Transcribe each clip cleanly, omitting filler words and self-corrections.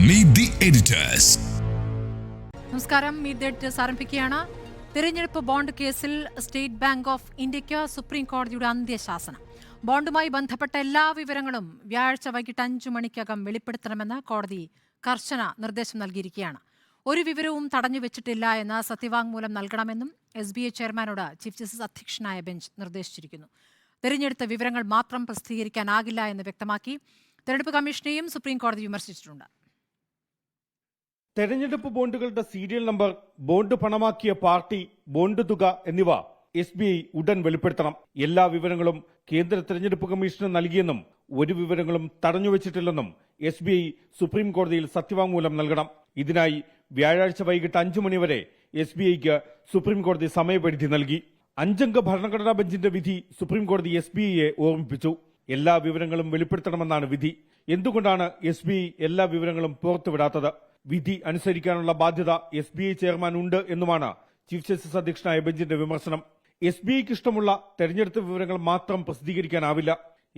Meet the editors. നമസ്കാരം. Meet the editors ആരംഭിക്കുകയാണ്. തിരഞ്ഞെടുപ്പ് ബോണ്ട് കേസിൽ സ്റ്റേറ്റ് ബാങ്ക് ഓഫ് ഇന്ത്യയ്ക്ക് സുപ്രീം കോടതിയുടെ അന്ത്യശാസനം. ബോണ്ടുമായി ബന്ധപ്പെട്ട എല്ലാ വിവരങ്ങളും വ്യാഴാഴ്ച വൈകിട്ട് 5 മണിക്കകം വെളിപ്പെടുത്തണമെന്ന് കോടതി കർശന നിർദ്ദേശം നൽകിയിരിക്കുകയാണ്. ഒരു വിവരവും തടഞ്ഞുവെച്ചിട്ടില്ല എന്ന് സത്യവാങ്മൂലം നൽകണമെന്നും SBI ചെയർമാനോട് ചീഫ് ജസ്റ്റിസ് അധ്യക്ഷനായ ബെഞ്ച് നിർദ്ദേശിച്ചിരിക്കുന്നു. തിരഞ്ഞെടുത്ത വിവരങ്ങൾ മാത്രം പ്രസിദ്ധീകരിക്കാനാകില്ല എന്ന് വ്യക്തമാക്കി തിരഞ്ഞെടുപ്പ് കമ്മീഷനെയും സുപ്രീം കോടതി വിമർശിച്ചിട്ടുണ്ട്. തെരഞ്ഞെടുപ്പ് ബോണ്ടുകളുടെ സീരിയൽ നമ്പർ, ബോണ്ട് പണമാക്കിയ പാർട്ടി, ബോണ്ട് തുക എന്നിവ SBI ഉടൻ വെളിപ്പെടുത്തണം. എല്ലാ വിവരങ്ങളും കേന്ദ്ര തെരഞ്ഞെടുപ്പ് കമ്മീഷന് നൽകിയെന്നും ഒരു വിവരങ്ങളും തടഞ്ഞുവെച്ചിട്ടില്ലെന്നും SBI സുപ്രീം കോടതിയിൽ സത്യവാങ്മൂലം നൽകണം. ഇതിനായി വ്യാഴാഴ്ച വൈകിട്ട് 5 മണിവരെ SBIക്ക് സുപ്രീം കോടതി സമയപരിധി നൽകി. 5 അംഗ ഭരണഘടനാ ബെഞ്ചിന്റെ വിധി സുപ്രീം കോടതി SBIയെ ഓർമ്മിപ്പിച്ചു. എല്ലാ വിവരങ്ങളും വെളിപ്പെടുത്തണമെന്നാണ് വിധി. എന്തുകൊണ്ടാണ് SBI എല്ലാ വിവരങ്ങളും പുറത്തുവിടാത്തത്? വിധി അനുസരിക്കാനുള്ള ബാധ്യത SBI ചെയർമാൻ ഉണ്ട് എന്നുമാണ് ചീഫ് ജസ്റ്റിസ് അധ്യക്ഷനായ ബെഞ്ചിന്റെ വിമർശനം. SBIക്ക് ഇഷ്ടമുള്ള തെരഞ്ഞെടുത്ത വിവരങ്ങൾ മാത്രം പ്രസിദ്ധീകരിക്കാനാവില്ല.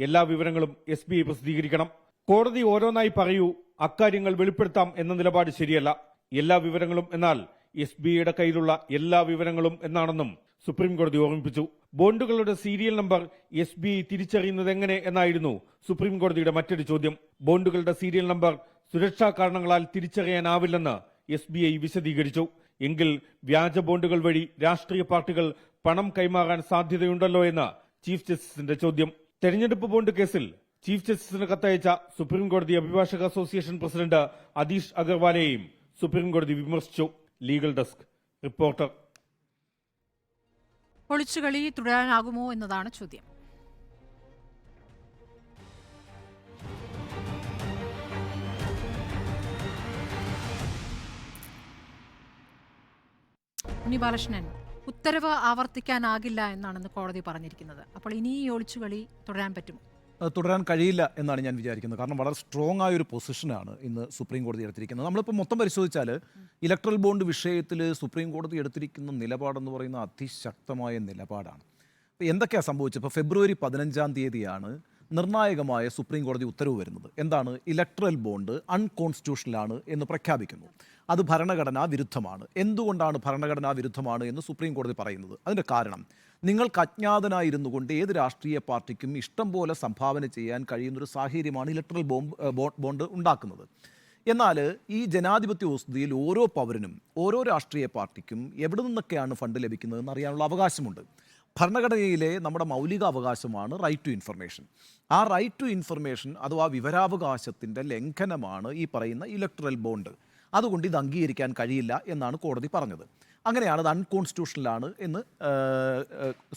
എല്ലാ വിവരങ്ങളും SBI പ്രസിദ്ധീകരിക്കണം. കോടതി ഓരോന്നായി പറയൂ, അക്കാര്യങ്ങൾ വെളിപ്പെടുത്താം എന്ന നിലപാട് ശരിയല്ല. എല്ലാ വിവരങ്ങളും എന്നാൽ SBIയുടെ കയ്യിലുള്ള എല്ലാ വിവരങ്ങളും എന്നാണെന്നും സുപ്രീം കോടതി ഓർമ്മിപ്പിച്ചു. ബോണ്ടുകളുടെ സീരിയൽ നമ്പർ SBI തിരിച്ചറിയുന്നത് എങ്ങനെ എന്നായിരുന്നു സുപ്രീം കോടതിയുടെ മറ്റൊരു ചോദ്യം. ബോണ്ടുകളുടെ സീരിയൽ നമ്പർ സുരക്ഷാ കാരണങ്ങളാൽ തിരിച്ചറിയാനാവില്ലെന്ന് SBI വിശദീകരിച്ചു. എങ്കിൽ വ്യാജ ബോണ്ടുകൾ വഴി രാഷ്ട്രീയ പാർട്ടികൾ പണം കൈമാറാൻ സാധ്യതയുണ്ടല്ലോ എന്ന് ചീഫ് ജസ്റ്റിസിന്റെ ചോദ്യം. തെരഞ്ഞെടുപ്പ് ബോണ്ട് കേസിൽ ചീഫ് ജസ്റ്റിസിന് കത്തയച്ച സുപ്രീം കോടതി അഭിഭാഷക അസോസിയേഷൻ പ്രസിഡന്റ് അതീഷ് അഗർവാലെയും സുപ്രീം കോടതി വിമർശിച്ചു. Legal desk reporter. ഒളിച്ചുകളി തുടരാനാകുമോ എന്നതാണ് ചോദ്യം. ബാലകൃഷ്ണൻ, ഉത്തരവ് ആവർത്തിക്കാനാകില്ല എന്നാണ് കോടതി പറഞ്ഞിരിക്കുന്നത്. അപ്പോൾ ഇനി ഈ ഒളിച്ചുകളി തുടരാൻ പറ്റുമോ? തുടരാൻ കഴിയില്ല എന്നാണ് ഞാൻ വിചാരിക്കുന്നത്. കാരണം വളരെ സ്ട്രോങ് ആയൊരു പൊസിഷനാണ് ഇന്ന് സുപ്രീം കോടതി എടുത്തിരിക്കുന്നത്. നമ്മളിപ്പോൾ മൊത്തം പരിശോധിച്ചാൽ ഇലക്ട്രൽ ബോണ്ട് വിഷയത്തിൽ സുപ്രീം കോടതി എടുത്തിരിക്കുന്ന നിലപാടെന്ന് പറയുന്ന അതിശക്തമായ നിലപാടാണ്. ഇപ്പോൾ എന്തൊക്കെയാണ് സംഭവിച്ചത്? ഇപ്പോൾ ഫെബ്രുവരി 15-ാം തീയതിയാണ് നിർണായകമായ സുപ്രീം കോടതി ഉത്തരവ് വരുന്നത്. എന്താണ്? ഇലക്ട്രൽ ബോണ്ട് അൺകോൺസ്റ്റിറ്റ്യൂഷണലാണ് എന്ന് പ്രഖ്യാപിക്കുന്നു. അത് ഭരണഘടനാ വിരുദ്ധമാണ്. എന്തുകൊണ്ടാണ് ഭരണഘടനാ വിരുദ്ധമാണ് എന്ന് സുപ്രീം കോടതി പറയുന്നത്? അതിൻ്റെ കാരണം, നിങ്ങൾക്ക് അജ്ഞാതനായിരുന്നു കൊണ്ട് ഏത് രാഷ്ട്രീയ പാർട്ടിക്കും ഇഷ്ടം പോലെ സംഭാവന ചെയ്യാൻ കഴിയുന്നൊരു സാഹചര്യമാണ് ഇലക്ട്രൽ ബോണ്ട് ഉണ്ടാക്കുന്നത്. എന്നാൽ ഈ ജനാധിപത്യ വ്യവസ്ഥയിൽ ഓരോ പൗരനും ഓരോ രാഷ്ട്രീയ പാർട്ടിക്കും എവിടെ നിന്നൊക്കെയാണ് ഫണ്ട് ലഭിക്കുന്നതെന്ന് അറിയാനുള്ള അവകാശമുണ്ട്. ഭരണഘടനയിലെ നമ്മുടെ മൗലിക അവകാശമാണ് റൈറ്റ് ടു ഇൻഫർമേഷൻ. ആ റൈറ്റ് ടു ഇൻഫർമേഷൻ അഥവാ വിവരാവകാശത്തിൻ്റെ ലംഘനമാണ് ഈ പറയുന്ന ഇലക്ട്രൽ ബോണ്ട്. അതുകൊണ്ട് ഇത് അംഗീകരിക്കാൻ കഴിയില്ല എന്നാണ് കോടതി പറഞ്ഞത്. അങ്ങനെയാണ് അത് അൺകോൺസ്റ്റിറ്റ്യൂഷണലാണ് എന്ന്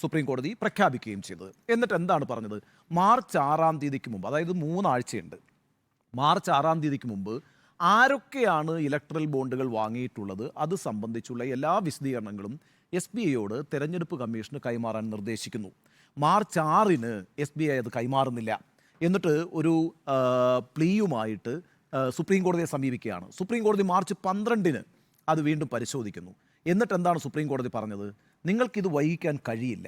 സുപ്രീം കോടതി പ്രഖ്യാപിക്കുകയും ചെയ്തത്. എന്നിട്ട് എന്താണ് പറഞ്ഞത്? മാർച്ച് 6-ാം തീയതിക്ക് മുമ്പ്, അതായത് 3 ആഴ്ചയുണ്ട്, മാർച്ച് 6-ാം തീയതിക്ക് മുമ്പ് ആരൊക്കെയാണ് ഇലക്ട്രൽ ബോണ്ടുകൾ വാങ്ങിയിട്ടുള്ളത് അത് സംബന്ധിച്ചുള്ള എല്ലാ വിശദീകരണങ്ങളും SBIയോട് തെരഞ്ഞെടുപ്പ് കമ്മീഷന് കൈമാറാൻ നിർദ്ദേശിക്കുന്നു. മാർച്ച് 6-ന് SBI അത് കൈമാറുന്നില്ല. എന്നിട്ട് ഒരു പ്ലീയുമായിട്ട് സുപ്രീം കോടതിയെ സമീപിക്കുകയാണ്. സുപ്രീം കോടതി മാർച്ച് 12-ന് അത് വീണ്ടും പരിശോധിക്കുന്നു. എന്നിട്ട് എന്താണ് സുപ്രീം കോടതി പറഞ്ഞത്? നിങ്ങൾക്കിത് വൈകിക്കാൻ കഴിയില്ല.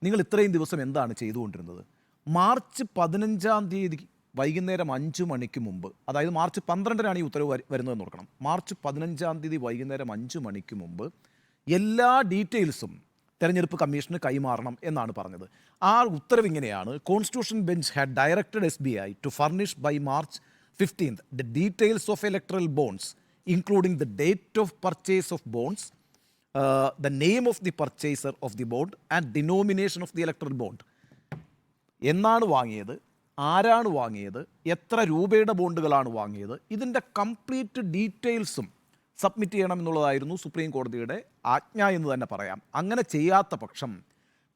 നിങ്ങൾ ഇത്രയും ദിവസം എന്താണ് ചെയ്തുകൊണ്ടിരുന്നത്? മാർച്ച് 15-ാം തീയതി വൈകുന്നേരം 5 മണിക്ക് മുമ്പ്, അതായത് മാർച്ച് 12-നാണ് ഈ ഉത്തരവ് വരുന്നതെന്ന് ഓർക്കണം. മാർച്ച് 15-ാം തീയതി വൈകുന്നേരം 5 മണിക്ക് മുമ്പ് എല്ലാ ഡീറ്റെയിൽസും തെരഞ്ഞെടുപ്പ് കമ്മീഷന് കൈമാറണം എന്നാണ് പറഞ്ഞത്. ആ ഉത്തരവ് ഇങ്ങനെയാണ്: constitution bench had directed SBI to furnish by March 15th the details of electoral bonds including the date of purchase of bonds, the name of the purchaser of the bond and denomination of the electoral bond. എന്നാണ് വാങ്ങിയത്, ആരാണ് വാങ്ങിയത്, എത്ര രൂപയുടെ ബോണ്ടുകളാണ് വാങ്ങിയത്, ഇതിൻ്റെ complete ഡീറ്റെയിൽസും submit ചെയ്യണം എന്നുള്ളതായിരുന്നു സുപ്രീം കോടതിയുടെ ആജ്ഞ എന്ന് തന്നെ പറയാം. അങ്ങനെ ചെയ്യാത്ത പക്ഷം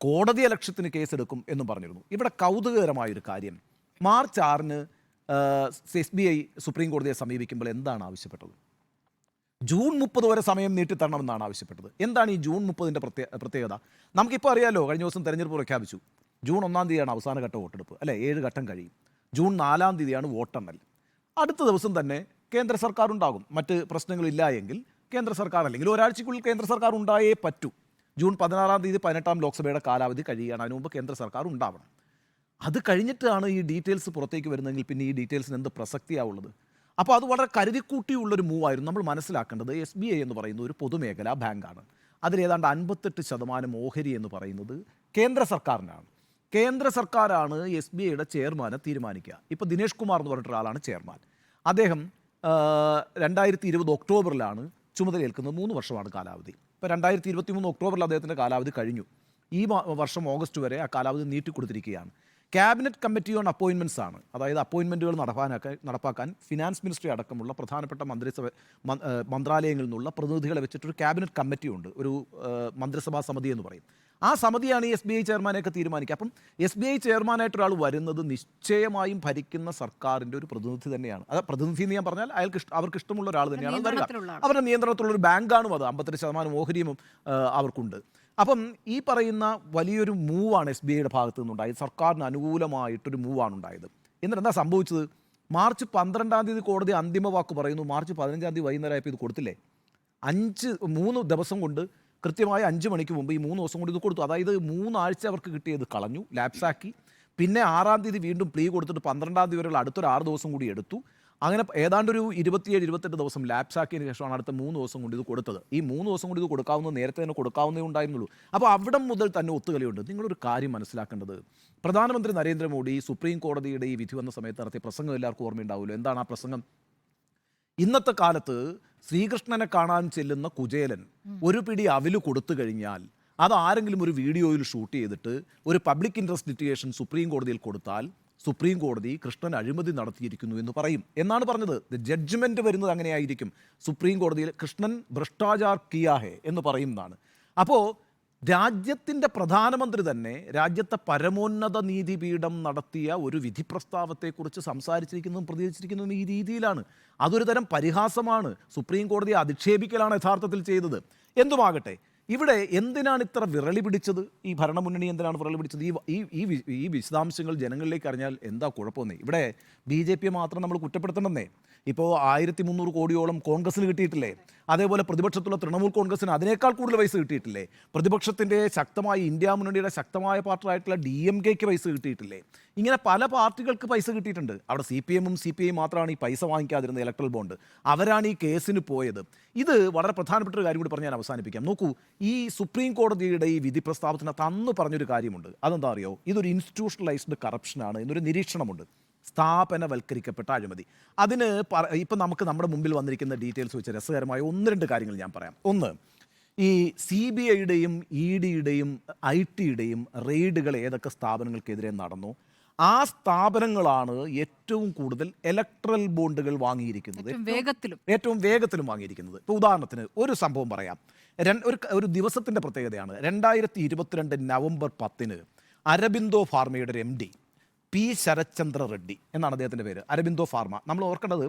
കോടതി അലക്ഷ്യത്തിന് കേസെടുക്കും എന്നും പറഞ്ഞിരുന്നു. ഇവിടെ കൗതുകകരമായൊരു കാര്യം, മാർച്ച് 6-ന് SBI സുപ്രീം കോടതിയെ സമീപിക്കുമ്പോൾ എന്താണ് ആവശ്യപ്പെട്ടത്? ജൂൺ 30 വരെ സമയം നീട്ടിത്തരണമെന്നാണ് ആവശ്യപ്പെട്ടത്. എന്താണ് ഈ ജൂൺ 30-ൻ്റെ പ്രത്യേകത? നമുക്കിപ്പോൾ അറിയാമല്ലോ, കഴിഞ്ഞ ദിവസം തെരഞ്ഞെടുപ്പ് പ്രഖ്യാപിച്ചു. ജൂൺ 1-ാം തീയതിയാണ് അവസാന ഘട്ട വോട്ടെടുപ്പ്, അല്ലേ? 7 ഘട്ടം കഴിയും. ജൂൺ 4-ാം തീയതിയാണ് വോട്ടെണ്ണൽ. അടുത്ത ദിവസം തന്നെ കേന്ദ്ര സർക്കാർ ഉണ്ടാകും. മറ്റ് പ്രശ്നങ്ങളില്ല എങ്കിൽ കേന്ദ്ര സർക്കാർ, അല്ലെങ്കിൽ ഒരാഴ്ചയ്ക്കുള്ളിൽ കേന്ദ്ര സർക്കാർ ഉണ്ടായേ പറ്റൂ. ജൂൺ 16-ാം തീയതി 18-ാം ലോക്സഭയുടെ കാലാവധി കഴിയുകയാണ്. അതിനു മുമ്പ് കേന്ദ്ര സർക്കാർ ഉണ്ടാവണം. അത് കഴിഞ്ഞിട്ടാണ് ഈ ഡീറ്റെയിൽസ് പുറത്തേക്ക് വരുന്നതെങ്കിൽ പിന്നെ ഈ ഡീറ്റെയിൽസിന് എന്ത് പ്രസക്തിയാവുള്ളത്? അപ്പോൾ അത് വളരെ കരുതിക്കൂട്ടിയുള്ളൊരു മൂവായിരുന്നു. നമ്മൾ മനസ്സിലാക്കേണ്ടത് SBI എന്ന് പറയുന്ന ഒരു പൊതുമേഖലാ ബാങ്കാണ്. അതിലേതാണ്ട് 58% ഓഹരി എന്ന് പറയുന്നത് കേന്ദ്ര സർക്കാരിനാണ്. കേന്ദ്ര സർക്കാരാണ് SBIയുടെ ചെയർമാനെ തീരുമാനിക്കുക. ഇപ്പോൾ ദിനേഷ് കുമാർ എന്ന് പറഞ്ഞിട്ട് ഒരാളാണ് ചെയർമാൻ. അദ്ദേഹം 2020 ഒക്ടോബറിലാണ് ചുമതലയേൽക്കുന്നത്. 3 വർഷമാണ് കാലാവധി. ഇപ്പോൾ 2023 ഒക്ടോബറിൽ അദ്ദേഹത്തിൻ്റെ കാലാവധി കഴിഞ്ഞു. ഈ വർഷം ഓഗസ്റ്റ് വരെ ആ കാലാവധി നീട്ടിക്കൊടുത്തിരിക്കുകയാണ്. ക്യാബിനറ്റ് കമ്മിറ്റി ഓൺ അപ്പോയിൻമെൻറ്റ്സ് ആണ്, അതായത് അപ്പോയിൻമെൻറ്റുകൾ നടപ്പാക്കാൻ ഫിനാൻസ് മിനിസ്ട്രി അടക്കമുള്ള പ്രധാനപ്പെട്ട മന്ത്രാലയങ്ങളിൽ നിന്നുള്ള പ്രതിനിധികളെ വെച്ചിട്ടൊരു ക്യാബിനറ്റ് കമ്മിറ്റി ഉണ്ട്, ഒരു മന്ത്രിസഭാ സമിതി എന്ന് പറയും. ആ സമിതിയാണ് ഈ SBI ചെയർമാനെയൊക്കെ തീരുമാനിക്കുക. അപ്പം SBI ചെയർമാനായിട്ട് ഒരാൾ വരുന്നത് നിശ്ചയമായും ഭരിക്കുന്ന സർക്കാരിൻ്റെ ഒരു പ്രതിനിധി തന്നെയാണ്. അത് പ്രതിനിധി എന്ന് ഞാൻ പറഞ്ഞാൽ അവർക്ക് ഇഷ്ടമുള്ള ഒരാൾ തന്നെയാണ് വരിക. അവരുടെ നിയന്ത്രണത്തിലുള്ളൊരു ബാങ്കാണും അത്. 58% ഓഹരിയും അവർക്കുണ്ട്. അപ്പം ഈ പറയുന്ന വലിയൊരു മൂവാണ് SBIയുടെ ഭാഗത്തു നിന്നുണ്ടായത്. സർക്കാരിന് അനുകൂലമായിട്ടൊരു മൂവാണ് ഉണ്ടായത്. എന്നിട്ട് എന്താ സംഭവിച്ചത്? മാർച്ച് 12-ാം തീയതി കോടതി അന്തിമ വാക്ക് പറയുന്നു. മാർച്ച് 15-ാം തീയതി വൈകുന്നേരമായപ്പോൾ ഇത് കൊടുത്തില്ലേ? 3 ദിവസം കൊണ്ട്, കൃത്യമായ 5 മണിക്ക് മുമ്പ് ഈ 3 ദിവസം കൊണ്ട് ഇത് കൊടുത്തു. അതായത് 3 ആഴ്ച അവർക്ക് കിട്ടിയത് കളഞ്ഞു, ലാപ്സാക്കി. പിന്നെ 6-ാം തീയതി വീണ്ടും പ്ലീ കൊടുത്തിട്ട് 12-ാം തീയതി വരെയുള്ള അടുത്തൊരു 6 ദിവസം കൂടി എടുത്തു. അങ്ങനെ ഏതാണ്ടൊരു 27-28 ദിവസം ലാപ്സാക്കിയതിന് ശേഷമാണ് അടുത്ത 3 ദിവസം കൊണ്ട് ഇത് കൊടുത്തത്. ഈ 3 ദിവസം കൊണ്ട് ഇത് കൊടുക്കാവുന്നത് നേരത്തെ തന്നെ കൊടുക്കാവുന്നേ ഉണ്ടായിരുന്നുള്ളൂ. അപ്പോൾ അവിടം മുതൽ തന്നെ ഒത്തുകളിയുണ്ട്. നിങ്ങളൊരു കാര്യം മനസ്സിലാക്കേണ്ടത്, പ്രധാനമന്ത്രി നരേന്ദ്രമോദി സുപ്രീം കോടതിയുടെ ഈ വിധി വന്ന സമയത്ത് നടത്തിയ പ്രസംഗം എല്ലാവർക്കും ഓർമ്മയുണ്ടാവുമല്ലോ. എന്താണ് ആ പ്രസംഗം? ഇന്നത്തെ കാലത്ത് ശ്രീകൃഷ്ണനെ കാണാൻ ചെല്ലുന്ന കുചേലൻ ഒരു പിടി അവില് കൊടുത്തു കഴിഞ്ഞാൽ അത് ആരെങ്കിലും ഒരു വീഡിയോയിൽ ഷൂട്ട് ചെയ്തിട്ട് ഒരു പബ്ലിക് ഇൻട്രസ്റ്റ് ലിറ്റിഗേഷൻ സുപ്രീം കോടതിയിൽ കൊടുത്താൽ സുപ്രീം കോടതി കൃഷ്ണൻ അഴിമതി നടത്തിയിരിക്കുന്നു എന്ന് പറയും എന്നാണ് പറഞ്ഞത്. ജഡ്ജ്മെൻറ്റ് വരുന്നത് അങ്ങനെയായിരിക്കും. സുപ്രീം കോടതിയിൽ കൃഷ്ണൻ ഭ്രഷ്ടാചാർ കിയാഹെ എന്ന് പറയുന്നതാണ്. അപ്പോൾ രാജ്യത്തിൻ്റെ പ്രധാനമന്ത്രി തന്നെ രാജ്യത്തെ പരമോന്നത നീതിപീഠം നടത്തിയ ഒരു വിധി പ്രസ്താവത്തെക്കുറിച്ച് സംസാരിച്ചിരിക്കുന്നതും പ്രതികരിച്ചിരിക്കുന്നതും ഈ രീതിയിലാണ്. അതൊരു തരം പരിഹാസമാണ്. സുപ്രീം കോടതിയെ അധിക്ഷേപിക്കലാണ് യഥാർത്ഥത്തിൽ ചെയ്തത്. എന്തുമാകട്ടെ, ഇവിടെ എന്തിനാണ് ഇത്ര വിരളി പിടിച്ചത്? ഈ ഭരണമുന്നണി എന്തിനാണ് വിരളി പിടിച്ചത്? ഈ വിശദാംശങ്ങൾ ജനങ്ങളിലേക്ക് അറിഞ്ഞാൽ എന്താ കുഴപ്പമെന്നേ. ഇവിടെ BJP മാത്രം നമ്മൾ കുറ്റപ്പെടുത്തണമെന്നേ. ഇപ്പോൾ 1300 കോടിയോളം കോൺഗ്രസിന് കിട്ടിയിട്ടില്ലേ? അതേപോലെ പ്രതിപക്ഷത്തുള്ള തൃണമൂൽ കോൺഗ്രസിന് അതിനേക്കാൾ കൂടുതൽ പൈസ കിട്ടിയിട്ടില്ലേ? പ്രതിപക്ഷത്തിൻ്റെ ശക്തമായ ഇന്ത്യ മുന്നണിയുടെ ശക്തമായ പാർട്ടിയായിട്ടുള്ള DMKയ്ക്ക് പൈസ കിട്ടിയിട്ടില്ലേ? ഇങ്ങനെ പല പാർട്ടികൾക്ക് പൈസ കിട്ടിയിട്ടുണ്ട്. അവിടെ CPM-ഉം CPI മാത്രമാണ് ഈ പൈസ വാങ്ങിക്കാതിരുന്നത്, ഇലക്ട്രൽ ബോണ്ട്. അവരാണ് ഈ കേസിന് പോയത്. ഇത് വളരെ പ്രധാനപ്പെട്ട ഒരു കാര്യം കൂടി പറഞ്ഞ് ഞാൻ അവസാനിപ്പിക്കാം. നോക്കൂ, ഈ സുപ്രീം കോടതിയുടെ ഈ വിധി പ്രസ്താവത്തിനകത്ത് അന്ന് പറഞ്ഞൊരു കാര്യമുണ്ട്. അതെന്താ അറിയോ? ഇതൊരു ഇൻസ്റ്റിറ്റ്യൂഷണലൈസ്ഡ് കറപ്ഷനാണ് എന്നൊരു നിരീക്ഷണമുണ്ട്. സ്ഥാപനവൽക്കരിക്കപ്പെട്ട അഴിമതി. അതിന് ഇപ്പം നമുക്ക് നമ്മുടെ മുമ്പിൽ വന്നിരിക്കുന്ന ഡീറ്റെയിൽസ് വെച്ച് രസകരമായ 1-2 കാര്യങ്ങൾ ഞാൻ പറയാം. ഒന്ന്, ഈ CBIയുടെയും EDയുടെയും ITയുടെയും റെയ്ഡുകൾ ഏതൊക്കെ സ്ഥാപനങ്ങൾക്കെതിരെ നടന്നു, ആ സ്ഥാപനങ്ങളാണ് ഏറ്റവും കൂടുതൽ ഇലക്ട്രൽ ബോണ്ടുകൾ വാങ്ങിയിരിക്കുന്നത്, ഏറ്റവും വേഗത്തിലും വാങ്ങിയിരിക്കുന്നത്. ഇപ്പോൾ ഉദാഹരണത്തിന് ഒരു സംഭവം പറയാം. ഒരു ദിവസത്തിൻ്റെ പ്രത്യേകതയാണ്. 2022 നവംബർ 10 അരബിന്ദോ ഫാർമയുടെ ഒരു MD P. ശരത്ചന്ദ്ര റെഡ്ഡി എന്നാണ് അദ്ദേഹത്തിൻ്റെ പേര്. അരബിന്ദോ ഫാർമ. നമ്മൾ ഓർക്കേണ്ടത്,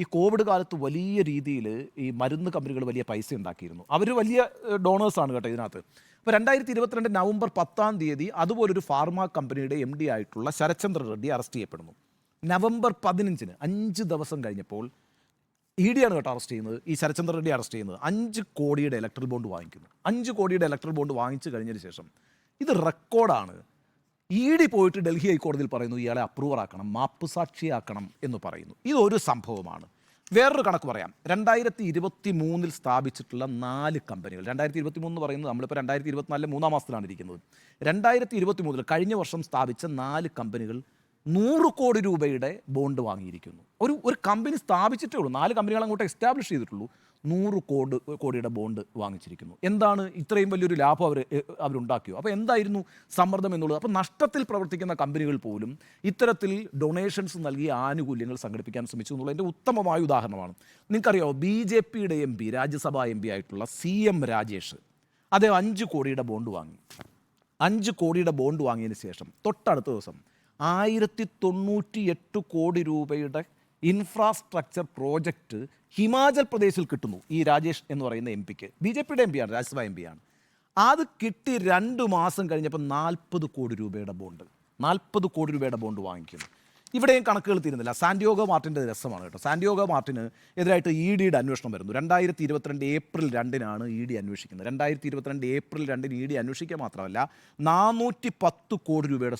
ഈ കോവിഡ് കാലത്ത് വലിയ രീതിയിൽ ഈ മരുന്ന് കമ്പനികൾ വലിയ പൈസ ഉണ്ടാക്കിയിരുന്നു. അവർ വലിയ ഡോണേഴ്സാണ് കേട്ടോ ഇതിനകത്ത്. അപ്പോൾ 2022 നവംബർ 10-ാം തീയതി അതുപോലൊരു ഫാർമ കമ്പനിയുടെ MD ആയിട്ടുള്ള ശരത്ചന്ദ്ര റെഡ്ഡി അറസ്റ്റ് ചെയ്യപ്പെടുന്നു. നവംബർ 15-ന് 5 ദിവസം കഴിഞ്ഞപ്പോൾ ED ആണ് കേട്ടോ അറസ്റ്റ് ചെയ്യുന്നത്. ഈ ശരത്ചന്ദ്ര റെഡ്ഡി അറസ്റ്റ് ചെയ്യുന്നത് 5 കോടിയുടെ ഇലക്ട്രൽ ബോണ്ട് വാങ്ങിക്കുന്നു. 5 കോടിയുടെ ഇലക്ട്രൽ ബോണ്ട് വാങ്ങിച്ചു കഴിഞ്ഞതിന് ശേഷം ഇത് റെക്കോർഡാണ്. ED പോയിട്ട് ഡൽഹി ഹൈക്കോടതിയിൽ പറയുന്നു ഇയാളെ അപ്രൂവറാക്കണം, മാപ്പുസാക്ഷിയാക്കണം എന്ന് പറയുന്നു. ഇതൊരു സംഭവമാണ്. വേറൊരു കണക്ക് പറയാം. 2023 സ്ഥാപിച്ചിട്ടുള്ള 4 കമ്പനികൾ. 2023 എന്ന് പറയുന്നത് നമ്മളിപ്പോൾ 2024 3-ാം മാസത്തിലാണ് ഇരിക്കുന്നത്. 2023 കഴിഞ്ഞ വർഷം സ്ഥാപിച്ച 4 കമ്പനികൾ 100 കോടി രൂപയുടെ ബോണ്ട് വാങ്ങിയിരിക്കുന്നു. ഒരു കമ്പനി സ്ഥാപിച്ചിട്ടേ ഉള്ളൂ, 4 കമ്പനികൾ അങ്ങോട്ട് എസ്റ്റാബ്ലിഷ് ചെയ്തിട്ടുള്ളൂ, 100 കോടിയുടെ ബോണ്ട് വാങ്ങിച്ചിരിക്കുന്നു. എന്താണ് ഇത്രയും വലിയൊരു ലാഭം അവരുണ്ടാക്കിയോ? അപ്പോൾ എന്തായിരുന്നു സമ്മർദ്ദം എന്നുള്ളത്? അപ്പോൾ നഷ്ടത്തിൽ പ്രവർത്തിക്കുന്ന കമ്പനികൾ പോലും ഇത്തരത്തിൽ ഡൊണേഷൻസ് നൽകി ആനുകൂല്യങ്ങൾ സംഘടിപ്പിക്കാൻ ശ്രമിച്ചു എന്നുള്ളതിൻ്റെ ഉത്തമമായ ഉദാഹരണമാണ്. നിങ്ങൾക്കറിയാമോ, BJPയുടെ MP, രാജ്യസഭാ MP ആയിട്ടുള്ള CM രാജേഷ്, അദ്ദേഹം 5 കോടിയുടെ ബോണ്ട് വാങ്ങി. 5 കോടിയുടെ ബോണ്ട് വാങ്ങിയതിന് ശേഷം തൊട്ടടുത്ത ദിവസം 1098 കോടി രൂപയുടെ ഇൻഫ്രാസ്ട്രക്ചർ പ്രോജക്റ്റ് ഹിമാചൽ പ്രദേശിൽ കിട്ടുന്നു. ഈ രാജേഷ് എന്ന് പറയുന്ന MPക്ക്, BJPയുടെ MP ആണ്, രാജ്യസഭാ MP ആണ്. അത് കിട്ടി 2 മാസം കഴിഞ്ഞപ്പോൾ 40 കോടി രൂപയുടെ ബോണ്ട് വാങ്ങിക്കുന്നു. ഇവിടെയും കണക്കുകൾ തീരുന്നില്ല. സാന്റിയാഗോ മാർട്ടിൻ്റെ രസമാണ് കേട്ടോ. സാന്റിയാഗോ മാർട്ടിന് എതിരായിട്ട് EDയുടെ അന്വേഷണം വരുന്നു. 2022 ഏപ്രിൽ 2-നാണ് ED അന്വേഷിക്കുന്നത്. 2022 ഏപ്രിൽ 2-ന് ED അന്വേഷിക്കുക മാത്രമല്ല 410 കോടി രൂപയുടെ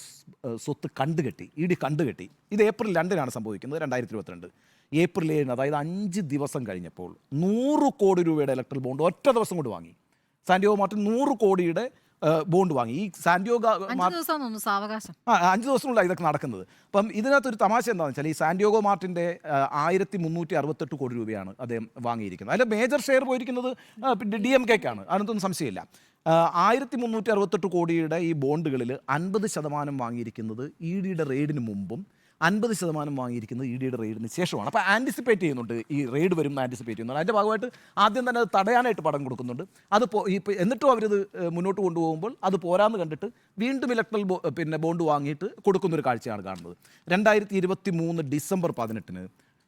സ്വത്ത് കണ്ടുകെട്ടി. ED കണ്ടുകെട്ടി. ഇത് ഏപ്രിൽ 2-നാണ് സംഭവിക്കുന്നത് 2022. ഏപ്രിൽ 7-ന്, അതായത് 5 ദിവസം കഴിഞ്ഞപ്പോൾ 100 കോടി രൂപയുടെ ഇലക്ട്രൽ ബോണ്ട് ഒറ്റ ദിവസം കൊണ്ട് വാങ്ങി. സാന്റിയാഗോ മാർട്ടിൻ 100 കോടിയുടെ ബോണ്ട് വാങ്ങി. ഈ സാന്റിയാഗോ 5 ദിവസത്തിനുള്ള ഇതൊക്കെ നടക്കുന്നത്. അപ്പം ഇതിനകത്തൊരു തമാശ എന്താണെന്ന് വെച്ചാൽ ഈ സാന്റിയാഗോ മാർട്ടിൻ്റെ 1368 കോടി രൂപയാണ് അദ്ദേഹം വാങ്ങിയിരിക്കുന്നത്. അതിൽ മേജർ ഷെയർ പോയിരിക്കുന്നത് DMKക്കാണ്. അതിനൊന്നും സംശയമില്ല. 1368 കോടിയുടെ ഈ ബോണ്ടുകളിൽ 50% വാങ്ങിയിരിക്കുന്നത് EDയുടെ റെയ്ഡിന് മുമ്പും 50% വാങ്ങിയിരിക്കുന്നത് EDയുടെ റെയ്ഡിന് ശേഷമാണ്. അപ്പോൾ ആൻറ്റിസിപ്പേറ്റ് ചെയ്യുന്നുണ്ട്, ഈ റെയ്ഡ് വരും ആൻറ്റിസിപ്പേറ്റ് ചെയ്യുന്നുണ്ട്. അതിൻ്റെ ഭാഗമായിട്ട് ആദ്യം തന്നെ അത് തടയാനായിട്ട് പണം കൊടുക്കുന്നുണ്ട്. അത് എന്നിട്ടും അവരിത് മുന്നോട്ട് കൊണ്ടുപോകുമ്പോൾ അത് പോരാന്ന് കണ്ടിട്ട് വീണ്ടും ഇലക്ട്രൽ ബോണ്ട് വാങ്ങിയിട്ട് കൊടുക്കുന്നൊരു കാഴ്ചയാണ് കാണുന്നത്. 2023 ഡിസംബർ 18-ന്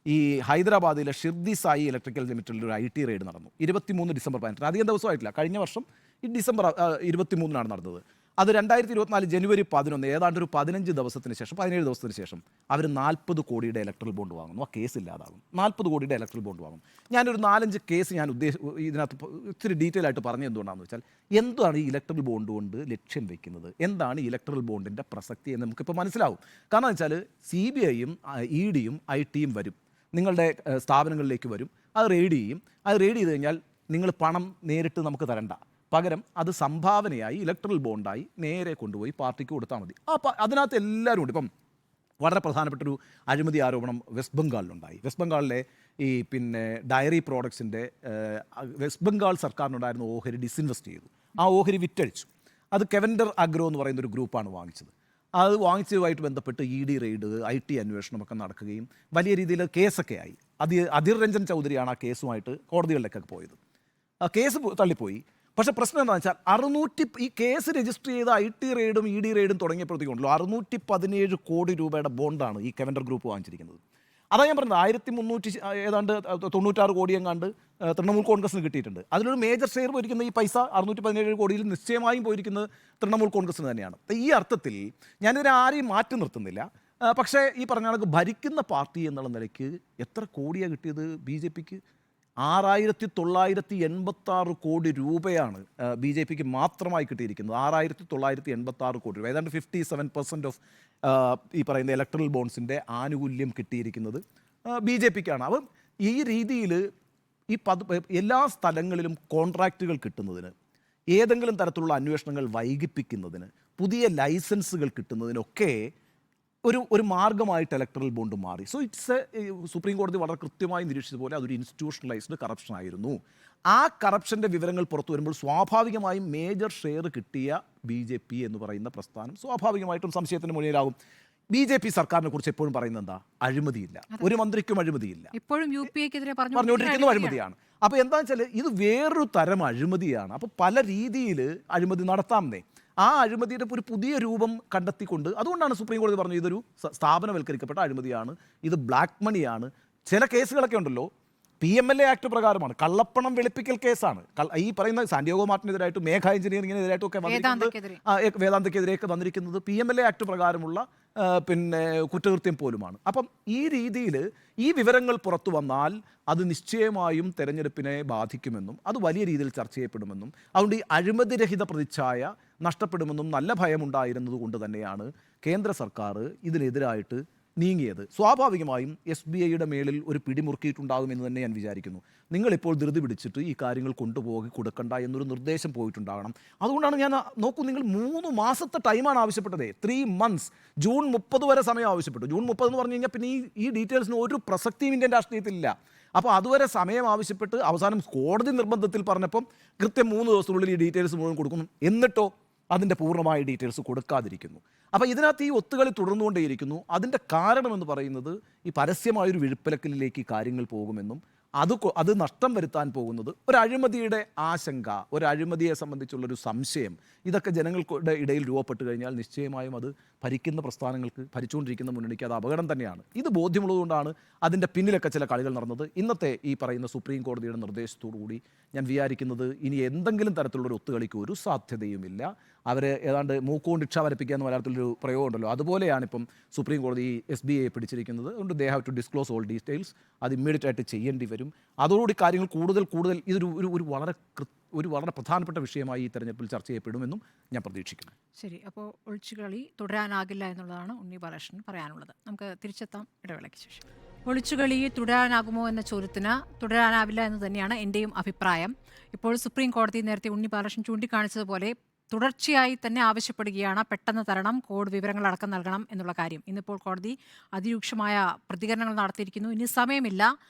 ഈ ഹൈദരാബാദിലെ ഷിർദി സായി ഇലക്ട്രിക്കൽ ലിമിറ്റഡിൽ ഒരു IT റെയ്ഡ് നടന്നു. 23 ഡിസംബർ 18-ന്, അധികം ദിവസമായിട്ടില്ല. കഴിഞ്ഞ വർഷം ഈ ഡിസംബർ 23-നാണ് നടന്നത്. അത് 2024 ജനുവരി 11, ഏതാണ്ട് ഒരു 15 ദിവസത്തിന് ശേഷം 17 ദിവസത്തിന് ശേഷം അവർ 40 കോടിയുടെ ഇലക്ട്രൽ ബോണ്ട് വാങ്ങുന്നു. ആ കേസ് ഇല്ലാതാകും. 40 കോടിയുടെ ഇലക്ട്രൽ ബോണ്ട് വാങ്ങും. ഞാനൊരു 4-5 കേസ് ഇതിനകത്ത് ഇത്തിരി ഡീറ്റെയിൽ ആയിട്ട് പറഞ്ഞത് എന്തുകൊണ്ടാണെന്ന് വെച്ചാൽ, എന്താണ് ഈ ഇലക്ട്രൽ ബോണ്ട് കൊണ്ട് ലക്ഷ്യം വെക്കുന്നത്, എന്താണ് ഈ ഇലക്ട്രൽ ബോണ്ടിൻ്റെ പ്രസക്തി എന്ന് നമുക്കിപ്പോൾ മനസ്സിലാവും. കാരണം എന്ന് വെച്ചാൽ CBIയും EDയും ITയും വരും, നിങ്ങളുടെ സ്ഥാപനങ്ങളിലേക്ക് വരും, അത് റെയ്ഡ് ചെയ്യും. അത് റെയ്ഡ് ചെയ്ത് കഴിഞ്ഞാൽ നിങ്ങൾ പണം നേരിട്ട് നമുക്ക് തരണ്ട, പകരം അത് സംഭാവനയായി ഇലക്ട്രൽ ബോണ്ടായി നേരെ കൊണ്ടുപോയി പാർട്ടിക്ക് കൊടുത്താൽ മതി. അപ്പോൾ അതിനകത്ത് എല്ലാവരും ഉണ്ട്. ഇപ്പം വളരെ പ്രധാനപ്പെട്ടൊരു അഴിമതി ആരോപണം വെസ്റ്റ് ബംഗാളിലുണ്ടായി. വെസ്റ്റ് ബംഗാളിലെ ഈ ഡയറി പ്രോഡക്ട്സിൻ്റെ വെസ്റ്റ് ബംഗാൾ സർക്കാരിനുണ്ടായിരുന്ന ഓഹരി ഡിസിൻവെസ്റ്റ് ചെയ്തു. ആ ഓഹരി വിറ്റഴിച്ചു. അത് കെവൻഡർ അഗ്രോ എന്ന് പറയുന്നൊരു ഗ്രൂപ്പാണ് വാങ്ങിച്ചത്. അത് വാങ്ങിച്ചതുമായിട്ട് ബന്ധപ്പെട്ട് ED റെയ്ഡ്, IT അന്വേഷണമൊക്കെ നടക്കുകയും വലിയ രീതിയിൽ കേസൊക്കെ ആയി. അധീർ രഞ്ജൻ ചൗധരിയാണ് ആ കേസുമായിട്ട് കോടതികളിലേക്കൊക്കെ പോയത്. ആ കേസ് തള്ളിപ്പോയി. പക്ഷേ പ്രശ്നം എന്താണെന്ന് വെച്ചാൽ ഈ കേസ് രജിസ്റ്റർ ചെയ്ത IT റെയ്ഡും ED റെയ്ഡും തുടങ്ങിയപ്പോഴത്തേക്കുണ്ടല്ലോ 617 കോടി രൂപയുടെ ബോണ്ടാണ് ഈ കെവൻഡർ ഗ്രൂപ്പ് വാങ്ങിച്ചിരിക്കുന്നത്. അതാണ് ഞാൻ പറഞ്ഞത്. 1300 ഏതാണ്ട് 96 കോടി എങ്ങാണ്ട് തൃണമൂൽ കോൺഗ്രസിന് കിട്ടിയിട്ടുണ്ട്. അതിലൊരു മേജർ ഷെയർ പോയിരിക്കുന്ന ഈ പൈസ 617 കോടിയിൽ നിശ്ചയമായും പോയിരിക്കുന്നത് തൃണമൂൽ കോൺഗ്രസിന് തന്നെയാണ്. ഈ അർത്ഥത്തിൽ ഞാനിതിനെ ആരെയും മാറ്റി നിർത്തുന്നില്ല. പക്ഷേ ഈ പറഞ്ഞ കണക്ക് ഭരിക്കുന്ന പാർട്ടി എന്നുള്ള നിലയ്ക്ക് എത്ര കോടിയാണ് കിട്ടിയത് BJPക്ക്? 6986 കോടി രൂപയാണ് BJPക്ക് മാത്രമായി കിട്ടിയിരിക്കുന്നത്. 6986 കോടി രൂപ, ഏതാണ്ട് 57% ഓഫ് ഈ പറയുന്ന ഇലക്ട്രൽ ബോണ്ട്സിൻ്റെ ആനുകൂല്യം കിട്ടിയിരിക്കുന്നത് BJPക്കാണ്. അപ്പം ഈ രീതിയിൽ ഈ എല്ലാ സ്ഥലങ്ങളിലും കോൺട്രാക്റ്റുകൾ കിട്ടുന്നതിന്, ഏതെങ്കിലും തരത്തിലുള്ള അന്വേഷണങ്ങൾ വൈകിപ്പിക്കുന്നതിന്, പുതിയ ലൈസൻസുകൾ കിട്ടുന്നതിനൊക്കെ ഒരു മാർഗമായിട്ട് ഇലക്ട്രൽ ബോണ്ട് മാറി. സോ സുപ്രീം കോടതി വളരെ കൃത്യമായി നിരീക്ഷിച്ച പോലെ അതൊരു ഇൻസ്റ്റിറ്റ്യൂഷണലൈസ്ഡ് കറപ്ഷൻ ആയിരുന്നു. ആ കറപ്ഷൻ്റെ വിവരങ്ങൾ പുറത്തു വരുമ്പോൾ സ്വാഭാവികമായും മേജർ ഷെയർ കിട്ടിയ BJP എന്ന് പറയുന്ന പ്രസ്ഥാനം സ്വാഭാവികമായിട്ടും സംശയത്തിന് മുന്നിലാകും. BJP സർക്കാരിനെ കുറിച്ച് എപ്പോഴും പറയുന്നത് എന്താ? അഴിമതിയില്ല, ഒരു മന്ത്രിക്കും അഴിമതിയില്ല, ഇപ്പോഴും UPAക്കെതിരെ പറഞ്ഞുകൊണ്ടിരിക്കുന്നത് അഴിമതിയാണ്. അപ്പോൾ എന്താണെന്ന് വെച്ചാൽ ഇത് വേറൊരു തരം അഴിമതിയാണ്. അപ്പോൾ പല രീതിയിൽ അഴിമതി നടത്താമെന്നേ. ആ അഴിമതിയുടെ ഒരു പുതിയ രൂപം കണ്ടെത്തിക്കൊണ്ട്, അതുകൊണ്ടാണ് സുപ്രീം കോടതി പറഞ്ഞു ഇതൊരു സ്ഥാപനവൽക്കരിക്കപ്പെട്ട അഴിമതിയാണ്, ഇത് ബ്ലാക്ക് മണിയാണ്. ചില കേസുകളൊക്കെ ഉണ്ടല്ലോ PMLA ആക്ട് പ്രകാരമാണ്, കള്ളപ്പണം വെളുപ്പിക്കൽ കേസാണ്. ഈ പറയുന്ന സാന്റിയാഗോ മാർട്ടിനെതിരായിട്ടും മേഘ എഞ്ചിനീയറിംഗിനെതിരായിട്ടും ഒക്കെ വേദാന്തക്കെതിരെയൊക്കെ വന്നിരിക്കുന്നത് PMLA ആക്ട് പ്രകാരമുള്ള കുറ്റകൃത്യം പോലുമാണ്. അപ്പം ഈ രീതിയിൽ ഈ വിവരങ്ങൾ പുറത്തു വന്നാൽ അത് നിശ്ചയമായും തെരഞ്ഞെടുപ്പിനെ ബാധിക്കുമെന്നും അത് വലിയ രീതിയിൽ ചർച്ച ചെയ്യപ്പെടുമെന്നും അതുകൊണ്ട് ഈ അഴിമതിരഹിത പ്രതിച്ഛായ നഷ്ടപ്പെടുമെന്നും നല്ല ഭയമുണ്ടായിരുന്നത് കൊണ്ട് തന്നെയാണ് കേന്ദ്ര സർക്കാർ ഇതിനെതിരായിട്ട് നീങ്ങിയത്. സ്വാഭാവികമായും SBIയുടെ മേളിൽ ഒരു പിടിമുറുക്കിയിട്ടുണ്ടാകുമെന്ന് തന്നെ ഞാൻ വിചാരിക്കുന്നു. നിങ്ങളിപ്പോൾ ധൃതി പിടിച്ചിട്ട് ഈ കാര്യങ്ങൾ കൊണ്ടുപോയി കൊടുക്കണ്ട എന്നൊരു നിർദ്ദേശം പോയിട്ടുണ്ടാകണം. അതുകൊണ്ടാണ് ഞാൻ നിങ്ങൾ 3 മാസത്തെ ടൈമാണ് ആവശ്യപ്പെട്ടത്. 3 months, ജൂൺ 30 വരെ സമയം ആവശ്യപ്പെട്ടു. ജൂൺ 30 എന്ന് പറഞ്ഞു കഴിഞ്ഞാൽ പിന്നെ ഈ ഡീറ്റെയിൽസിന് ഒരു പ്രസക്തിയും ഇന്ത്യൻ രാഷ്ട്രീയത്തിലില്ല. അപ്പോൾ അതുവരെ സമയം ആവശ്യപ്പെട്ട് അവസാനം കോടതി നിർബന്ധത്തിൽ പറഞ്ഞപ്പം കൃത്യം 3 ദിവസത്തിനുള്ളിൽ ഈ ഡീറ്റെയിൽസ് മുഴുവൻ കൊടുക്കുന്നു. എന്നിട്ടോ അതിൻ്റെ പൂർണ്ണമായ ഡീറ്റെയിൽസ് കൊടുക്കാതിരിക്കുന്നു. അപ്പോൾ ഇതിനകത്ത് ഈ ഒത്തുകളി തുടർന്നുകൊണ്ടേയിരിക്കുന്നു. അതിൻ്റെ കാരണമെന്ന് പറയുന്നത് ഈ പരസ്യമായൊരു വിഴുപ്പിലക്കലിലേക്ക് കാര്യങ്ങൾ പോകുമെന്നും അത് നഷ്ടം വരുത്താൻ പോകുന്നത് ഒരു അഴിമതിയുടെ ആശങ്ക, ഒരു അഴിമതിയെ സംബന്ധിച്ചുള്ളൊരു സംശയം, ഇതൊക്കെ ജനങ്ങളുടെ ഇടയിൽ രൂപപ്പെട്ട് കഴിഞ്ഞാൽ നിശ്ചയമായും അത് ഭരിക്കുന്ന പ്രസ്ഥാനങ്ങൾക്ക്, ഭരിച്ചുകൊണ്ടിരിക്കുന്ന മുന്നണിക്ക് അത് അപകടം തന്നെയാണ്. ഇത് ബോധ്യമുള്ളതുകൊണ്ടാണ് അതിൻ്റെ പിന്നിലൊക്കെ ചില കളികൾ നടന്നത്. ഇന്നത്തെ ഈ പറയുന്ന സുപ്രീം കോടതിയുടെ നിർദ്ദേശത്തോടു കൂടി ഞാൻ വിചാരിക്കുന്നത് ഇനി എന്തെങ്കിലും തരത്തിലുള്ളൊരു ഒത്തുകളിക്ക് ഒരു സാധ്യതയുമില്ല. അവർ ഏതാണ്ട് മൂക്കുകൊണ്ട് ഇക്ഷ വരപ്പിക്കുക എന്ന് മലയാളത്തിലൊരു പ്രയോഗം ഉണ്ടല്ലോ, അതുപോലെയാണ് ഇപ്പം സുപ്രീം കോടതി SBI പിടിച്ചിരിക്കുന്നത്. അതുകൊണ്ട് they have to disclose all details. അത് ഇമ്മീഡിയറ്റ് ആയിട്ട് ചെയ്യേണ്ടി വരും. അതോടുകൂടി കാര്യങ്ങൾ കൂടുതൽ ഇതൊരു ഒരു വളരെ പ്രധാനപ്പെട്ട വിഷയമായി ഈ തെരഞ്ഞെടുപ്പിൽ ചർച്ച ചെയ്യപ്പെടുമെന്നും ഞാൻ പ്രതീക്ഷിക്കുന്നു. ശരി, അപ്പോൾ ഒളിച്ചുകളി തുടരാനാകില്ല എന്നുള്ളതാണ് ഉണ്ണി ബാലകൃഷ്ണൻ പറയാനുള്ളത്. നമുക്ക് തിരിച്ചെത്താം ഇടവേളയ്ക്ക് ശേഷം. ഒളിച്ചുകളി തുടരാനാകുമോ എന്ന ചോദ്യത്തിന് തുടരാനാവില്ല എന്ന് തന്നെയാണ് എൻ്റെയും അഭിപ്രായം. ഇപ്പോൾ സുപ്രീം കോടതി നേരത്തെ ഉണ്ണി ബാലകൃഷ്ണൻ ചൂണ്ടിക്കാണിച്ചതുപോലെ തുടർച്ചയായി തന്നെ ആവശ്യപ്പെടുകയാണ്, പെട്ടെന്ന് തരണം, കോഡ് വിവരങ്ങളടക്കം നൽകണം എന്നുള്ള കാര്യം. ഇന്നിപ്പോൾ കോടതി അതിരൂക്ഷമായ പ്രതികരണങ്ങൾ നടത്തിയിരിക്കുന്നു. ഇനി സമയമില്ല,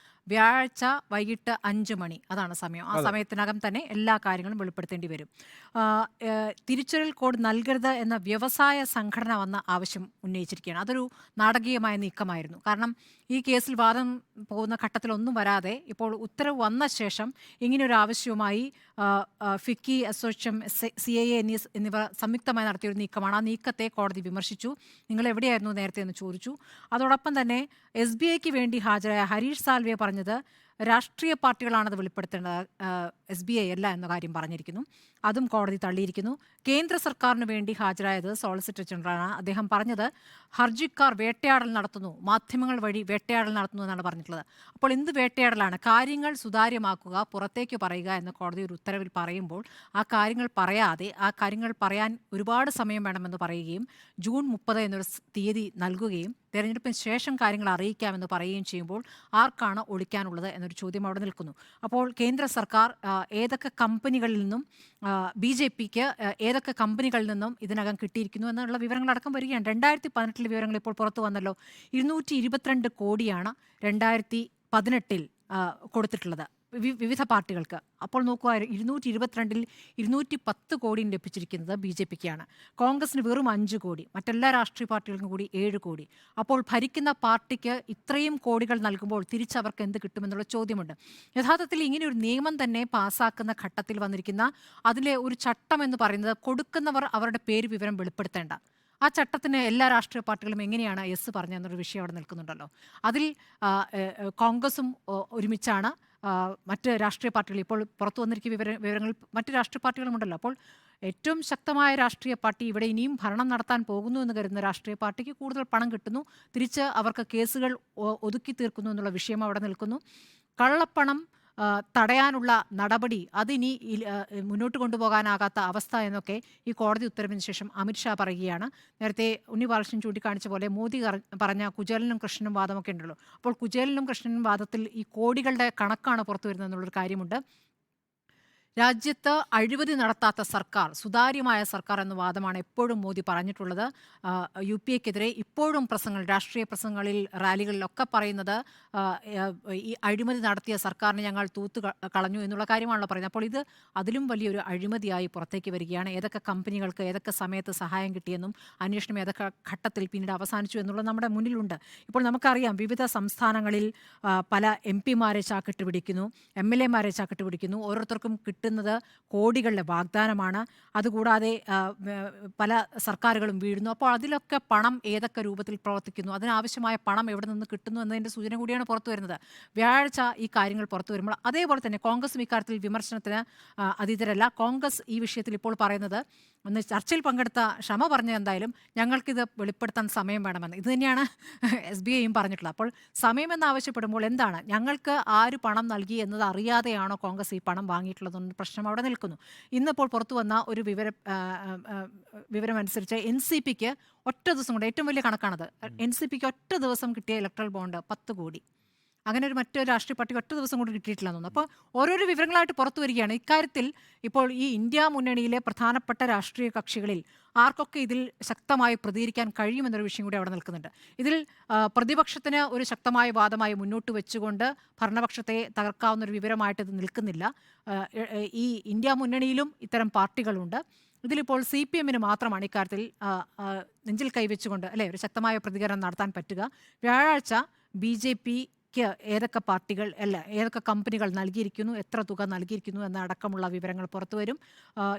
വ്യാഴാഴ്ച വൈകിട്ട് 5 മണി അതാണ് സമയം. ആ സമയത്തിനകം തന്നെ എല്ലാ കാര്യങ്ങളും വെളിപ്പെടുത്തേണ്ടി വരും. തിരിച്ചറിയൽ കോഡ് നൽകരുത് എന്ന വ്യവസായ സംഘടന വന്ന ആവശ്യം ഉന്നയിച്ചിരിക്കുകയാണ്. അതൊരു നാടകീയമായ നീക്കമായിരുന്നു. കാരണം ഈ കേസിൽ വാദം പോകുന്ന ഘട്ടത്തിലൊന്നും വരാതെ ഇപ്പോൾ ഉത്തരവ് വന്ന ശേഷം ഇങ്ങനെയൊരു ആവശ്യവുമായി ഫിക്കി, അസോസിയേഷൻ, CIA എന്നിവർ സംയുക്തമായി നടത്തിയൊരു നീക്കമാണ്. ആ നീക്കത്തെ കോടതി വിമർശിച്ചു. നിങ്ങൾ എവിടെയായിരുന്നു നേരത്തെ എന്ന് ചോദിച്ചു. അതോടൊപ്പം തന്നെ SBIക്ക് വേണ്ടി ഹാജരായ ഹരീഷ് സാൽവെ പറഞ്ഞത് രാഷ്ട്രീയ പാർട്ടികളാണത് വെളിപ്പെടുത്തേണ്ടത്, SBI അല്ല എന്ന കാര്യം പറഞ്ഞിരിക്കുന്നു. അതും കോടതി തള്ളിയിരിക്കുന്നു. കേന്ദ്ര സർക്കാരിന് വേണ്ടി ഹാജരായത് സോളിസിറ്റർ ജനറലാണ്. അദ്ദേഹം പറഞ്ഞത് ഹർജിക്കാർ വേട്ടയാടൽ നടത്തുന്നു, മാധ്യമങ്ങൾ വഴി വേട്ടയാടൽ നടത്തുന്നു എന്നാണ് പറഞ്ഞിട്ടുള്ളത്. അപ്പോൾ എന്ത് വേട്ടയാടലാണ്? കാര്യങ്ങൾ സുതാര്യമാക്കുക, പുറത്തേക്ക് പറയുക എന്ന് കോടതി ഒരു ഉത്തരവിൽ പറയുമ്പോൾ ആ കാര്യങ്ങൾ പറയാതെ, ആ കാര്യങ്ങൾ പറയാൻ ഒരുപാട് സമയം വേണമെന്ന് പറയുകയും ജൂൺ 30 എന്നൊരു തീയതി നൽകുകയും തെരഞ്ഞെടുപ്പിന് ശേഷം കാര്യങ്ങൾ അറിയിക്കാമെന്ന് പറയുകയും ചെയ്യുമ്പോൾ ആർക്കാണ് ഒളിക്കാനുള്ളത് എന്നൊരു ചോദ്യം അവിടെ നിൽക്കുന്നു. അപ്പോൾ കേന്ദ്ര സർക്കാർ ഏതൊക്കെ കമ്പനികളിൽ നിന്നും BJPക്ക് ഏതൊക്കെ കമ്പനികളിൽ നിന്നും ഇതിനകം കിട്ടിയിരിക്കുന്നു എന്നുള്ള വിവരങ്ങളടക്കം വരികയാണ്. 2018 വിവരങ്ങൾ ഇപ്പോൾ പുറത്തു വന്നല്ലോ. 222 കോടിയാണ് 2018 കൊടുത്തിട്ടുള്ളത് വിവിധ പാർട്ടികൾക്ക്. അപ്പോൾ നോക്കുക, 222-ൽ 210 കോടിയും ലഭിച്ചിരിക്കുന്നത് BJPക്കാണ്. കോൺഗ്രസിന് വെറും 5 കോടി, മറ്റെല്ലാ രാഷ്ട്രീയ പാർട്ടികൾക്കും കൂടി 7 കോടി. അപ്പോൾ ഭരിക്കുന്ന പാർട്ടിക്ക് ഇത്രയും കോടികൾ നൽകുമ്പോൾ തിരിച്ചവർക്ക് എന്ത് കിട്ടുമെന്നുള്ള ചോദ്യമുണ്ട്. യഥാർത്ഥത്തിൽ ഇങ്ങനെ ഒരു നിയമം തന്നെ പാസ്സാക്കുന്ന ഘട്ടത്തിൽ വന്നിരിക്കുന്ന അതിലെ ഒരു ചട്ടം എന്ന് പറയുന്നത് കൊടുക്കുന്നവർ അവരുടെ പേര് വിവരം വെളിപ്പെടുത്തേണ്ട. ആ ചട്ടത്തിന് എല്ലാ രാഷ്ട്രീയ പാർട്ടികളും എങ്ങനെയാണ് യെസ് പറഞ്ഞെന്നൊരു വിഷയം അവിടെ നിൽക്കുന്നുണ്ടല്ലോ. അതിൽ കോൺഗ്രസും ഒരുമിച്ചാണ്, മറ്റ് രാഷ്ട്രീയ പാർട്ടികൾ ഇപ്പോൾ പുറത്തു വന്നിരിക്കുന്ന വിവരങ്ങൾ മറ്റ് രാഷ്ട്രീയ പാർട്ടികളുമുണ്ടല്ലോ. അപ്പോൾ ഏറ്റവും ശക്തമായ രാഷ്ട്രീയ പാർട്ടി ഇവിടെ ഇനിയും ഭരണം നടത്താൻ പോകുന്നു എന്ന് കരുതുന്ന രാഷ്ട്രീയ പാർട്ടിക്ക് കൂടുതൽ പണം കിട്ടുന്നു, തിരിച്ച് അവർക്ക് കേസുകൾ ഒതുക്കി തീർക്കുന്നു എന്നുള്ള വിഷയം അവിടെ നിൽക്കുന്നു. കള്ളപ്പണം തടയാനുള്ള നടപടി അതിനി മുന്നോട്ട് കൊണ്ടുപോകാനാകാത്ത അവസ്ഥ എന്നൊക്കെ ഈ കോടതി ഉത്തരവിന് ശേഷം അമിത്ഷാ പറയുകയാണ്. നേരത്തെ ഉണ്ണി ബാലകൃഷ്ണൻ ചൂണ്ടിക്കാണിച്ച പോലെ മോദി പറഞ്ഞ കുചേലനും കൃഷ്ണനും വാദമൊക്കെ ഉണ്ടല്ലോ. അപ്പോൾ കുചേലനും കൃഷ്ണനും വാദത്തിൽ ഈ കോടികളുടെ കണക്കാണ് പുറത്തു വരുന്നത് എന്നുള്ളൊരു കാര്യമുണ്ട്. രാജ്യത്ത് അഴിമതി നടത്താത്ത സർക്കാർ, സുതാര്യമായ സർക്കാർ എന്ന വാദമാണ് എപ്പോഴും മോദി പറഞ്ഞിട്ടുള്ളത്. UPAക്കെതിരെ ഇപ്പോഴും പ്രസംഗങ്ങൾ, രാഷ്ട്രീയ പ്രസംഗങ്ങളിൽ, റാലികളിലൊക്കെ പറയുന്നത് ഈ അഴിമതി നടത്തിയ സർക്കാരിനെ ഞങ്ങൾ തൂത്തു കളഞ്ഞു എന്നുള്ള കാര്യമാണല്ലോ പറയുന്നത്. അപ്പോൾ ഇത് അതിലും വലിയൊരു അഴിമതിയായി പുറത്തേക്ക് വരികയാണ്. ഏതൊക്കെ കമ്പനികൾക്ക് ഏതൊക്കെ സമയത്ത് സഹായം കിട്ടിയെന്നും അന്വേഷണം ഏതൊക്കെ ഘട്ടത്തിൽ പിന്നീട് അവസാനിച്ചു എന്നുള്ളത് നമ്മുടെ മുന്നിലുണ്ട്. ഇപ്പോൾ നമുക്കറിയാം, വിവിധ സംസ്ഥാനങ്ങളിൽ പല MP-മാരെ ചാക്കിട്ട് പിടിക്കുന്നു, MLA-മാരെ ചാക്കിട്ട് പിടിക്കുന്നു. ഓരോരുത്തർക്കും കിട്ടുന്നത് കോടികളുടെ വാഗ്ദാനമാണ്. അതുകൂടാതെ പല സർക്കാരുകളും വീഴുന്നു. അപ്പോൾ അതിലൊക്കെ പണം ഏതൊക്കെ രൂപത്തിൽ പ്രവർത്തിക്കുന്നു, അതിനാവശ്യമായ പണം എവിടെ നിന്ന് കിട്ടുന്നു എന്നതിൻ്റെ സൂചന കൂടിയാണ് പുറത്തു വരുന്നത്. വ്യാഴാഴ്ച ഈ കാര്യങ്ങൾ പുറത്തു വരുമ്പോൾ അതേപോലെ തന്നെ കോൺഗ്രസും ഇക്കാര്യത്തിൽ വിമർശനത്തിന് അതീതരല്ല. കോൺഗ്രസ് ഈ വിഷയത്തിൽ ഇപ്പോൾ പറയുന്നത്, ഒന്ന് ചർച്ചയിൽ പങ്കെടുത്ത ക്ഷമ പറഞ്ഞത് എന്തായാലും ഞങ്ങൾക്കിത് വെളിപ്പെടുത്താൻ സമയം വേണമെന്ന്. ഇത് തന്നെയാണ് SBIയും പറഞ്ഞിട്ടുള്ളത്. അപ്പോൾ സമയമെന്ന് ആവശ്യപ്പെടുമ്പോൾ എന്താണ്, ഞങ്ങൾക്ക് ആര് പണം നൽകി എന്നത് അറിയാതെയാണോ കോൺഗ്രസ് ഈ പണം വാങ്ങിയിട്ടുള്ളതെന്ന പ്രശ്നം അവിടെ നിൽക്കുന്നു. ഇന്നിപ്പോൾ പുറത്തു വന്ന ഒരു വിവരമനുസരിച്ച് NCPക്ക് ഒറ്റ ദിവസം കൊണ്ട്, ഏറ്റവും വലിയ കണക്കാണത്, NCPക്ക് ഒറ്റ ദിവസം കിട്ടിയ ഇലക്ട്രൽ ബോണ്ട് 10 കോടി. അങ്ങനെ ഒരു മറ്റൊരു രാഷ്ട്രീയ പാർട്ടിക്ക് ഒറ്റ ദിവസം കൊണ്ട് കിട്ടിയിട്ടില്ലെന്ന് തോന്നുന്നു. അപ്പോൾ ഓരോരോ വിവരങ്ങളായിട്ട് പുറത്തു വരികയാണ്. ഇക്കാര്യത്തിൽ ഇപ്പോൾ ഈ ഇന്ത്യ മുന്നണിയിലെ പ്രധാനപ്പെട്ട രാഷ്ട്രീയ കക്ഷികളിൽ ആർക്കൊക്കെ ഇതിൽ ശക്തമായി പ്രതികരിക്കാൻ കഴിയുമെന്നൊരു വിഷയം കൂടി അവിടെ നിൽക്കുന്നുണ്ട്. ഇതിൽ പ്രതിപക്ഷത്തിന് ഒരു ശക്തമായ വാദമായി മുന്നോട്ട് വെച്ചുകൊണ്ട് ഭരണപക്ഷത്തെ തകർക്കാവുന്നൊരു വിവരമായിട്ട് ഇത് നിൽക്കുന്നില്ല. ഈ ഇന്ത്യ മുന്നണിയിലും ഇത്തരം പാർട്ടികളുണ്ട്. ഇതിലിപ്പോൾ CPMന് മാത്രമാണ് ഇക്കാര്യത്തിൽ നെഞ്ചിൽ കൈവച്ചുകൊണ്ട് ഒരു ശക്തമായ പ്രതികരണം നടത്താൻ പറ്റുക. വ്യാഴാഴ്ച BJP, ക്ക് ഏതൊക്കെ പാർട്ടികൾ ഏതൊക്കെ കമ്പനികൾ നൽകിയിരിക്കുന്നു, എത്ര തുക നൽകിയിരിക്കുന്നു എന്നടക്കമുള്ള വിവരങ്ങൾ പുറത്തുവരും.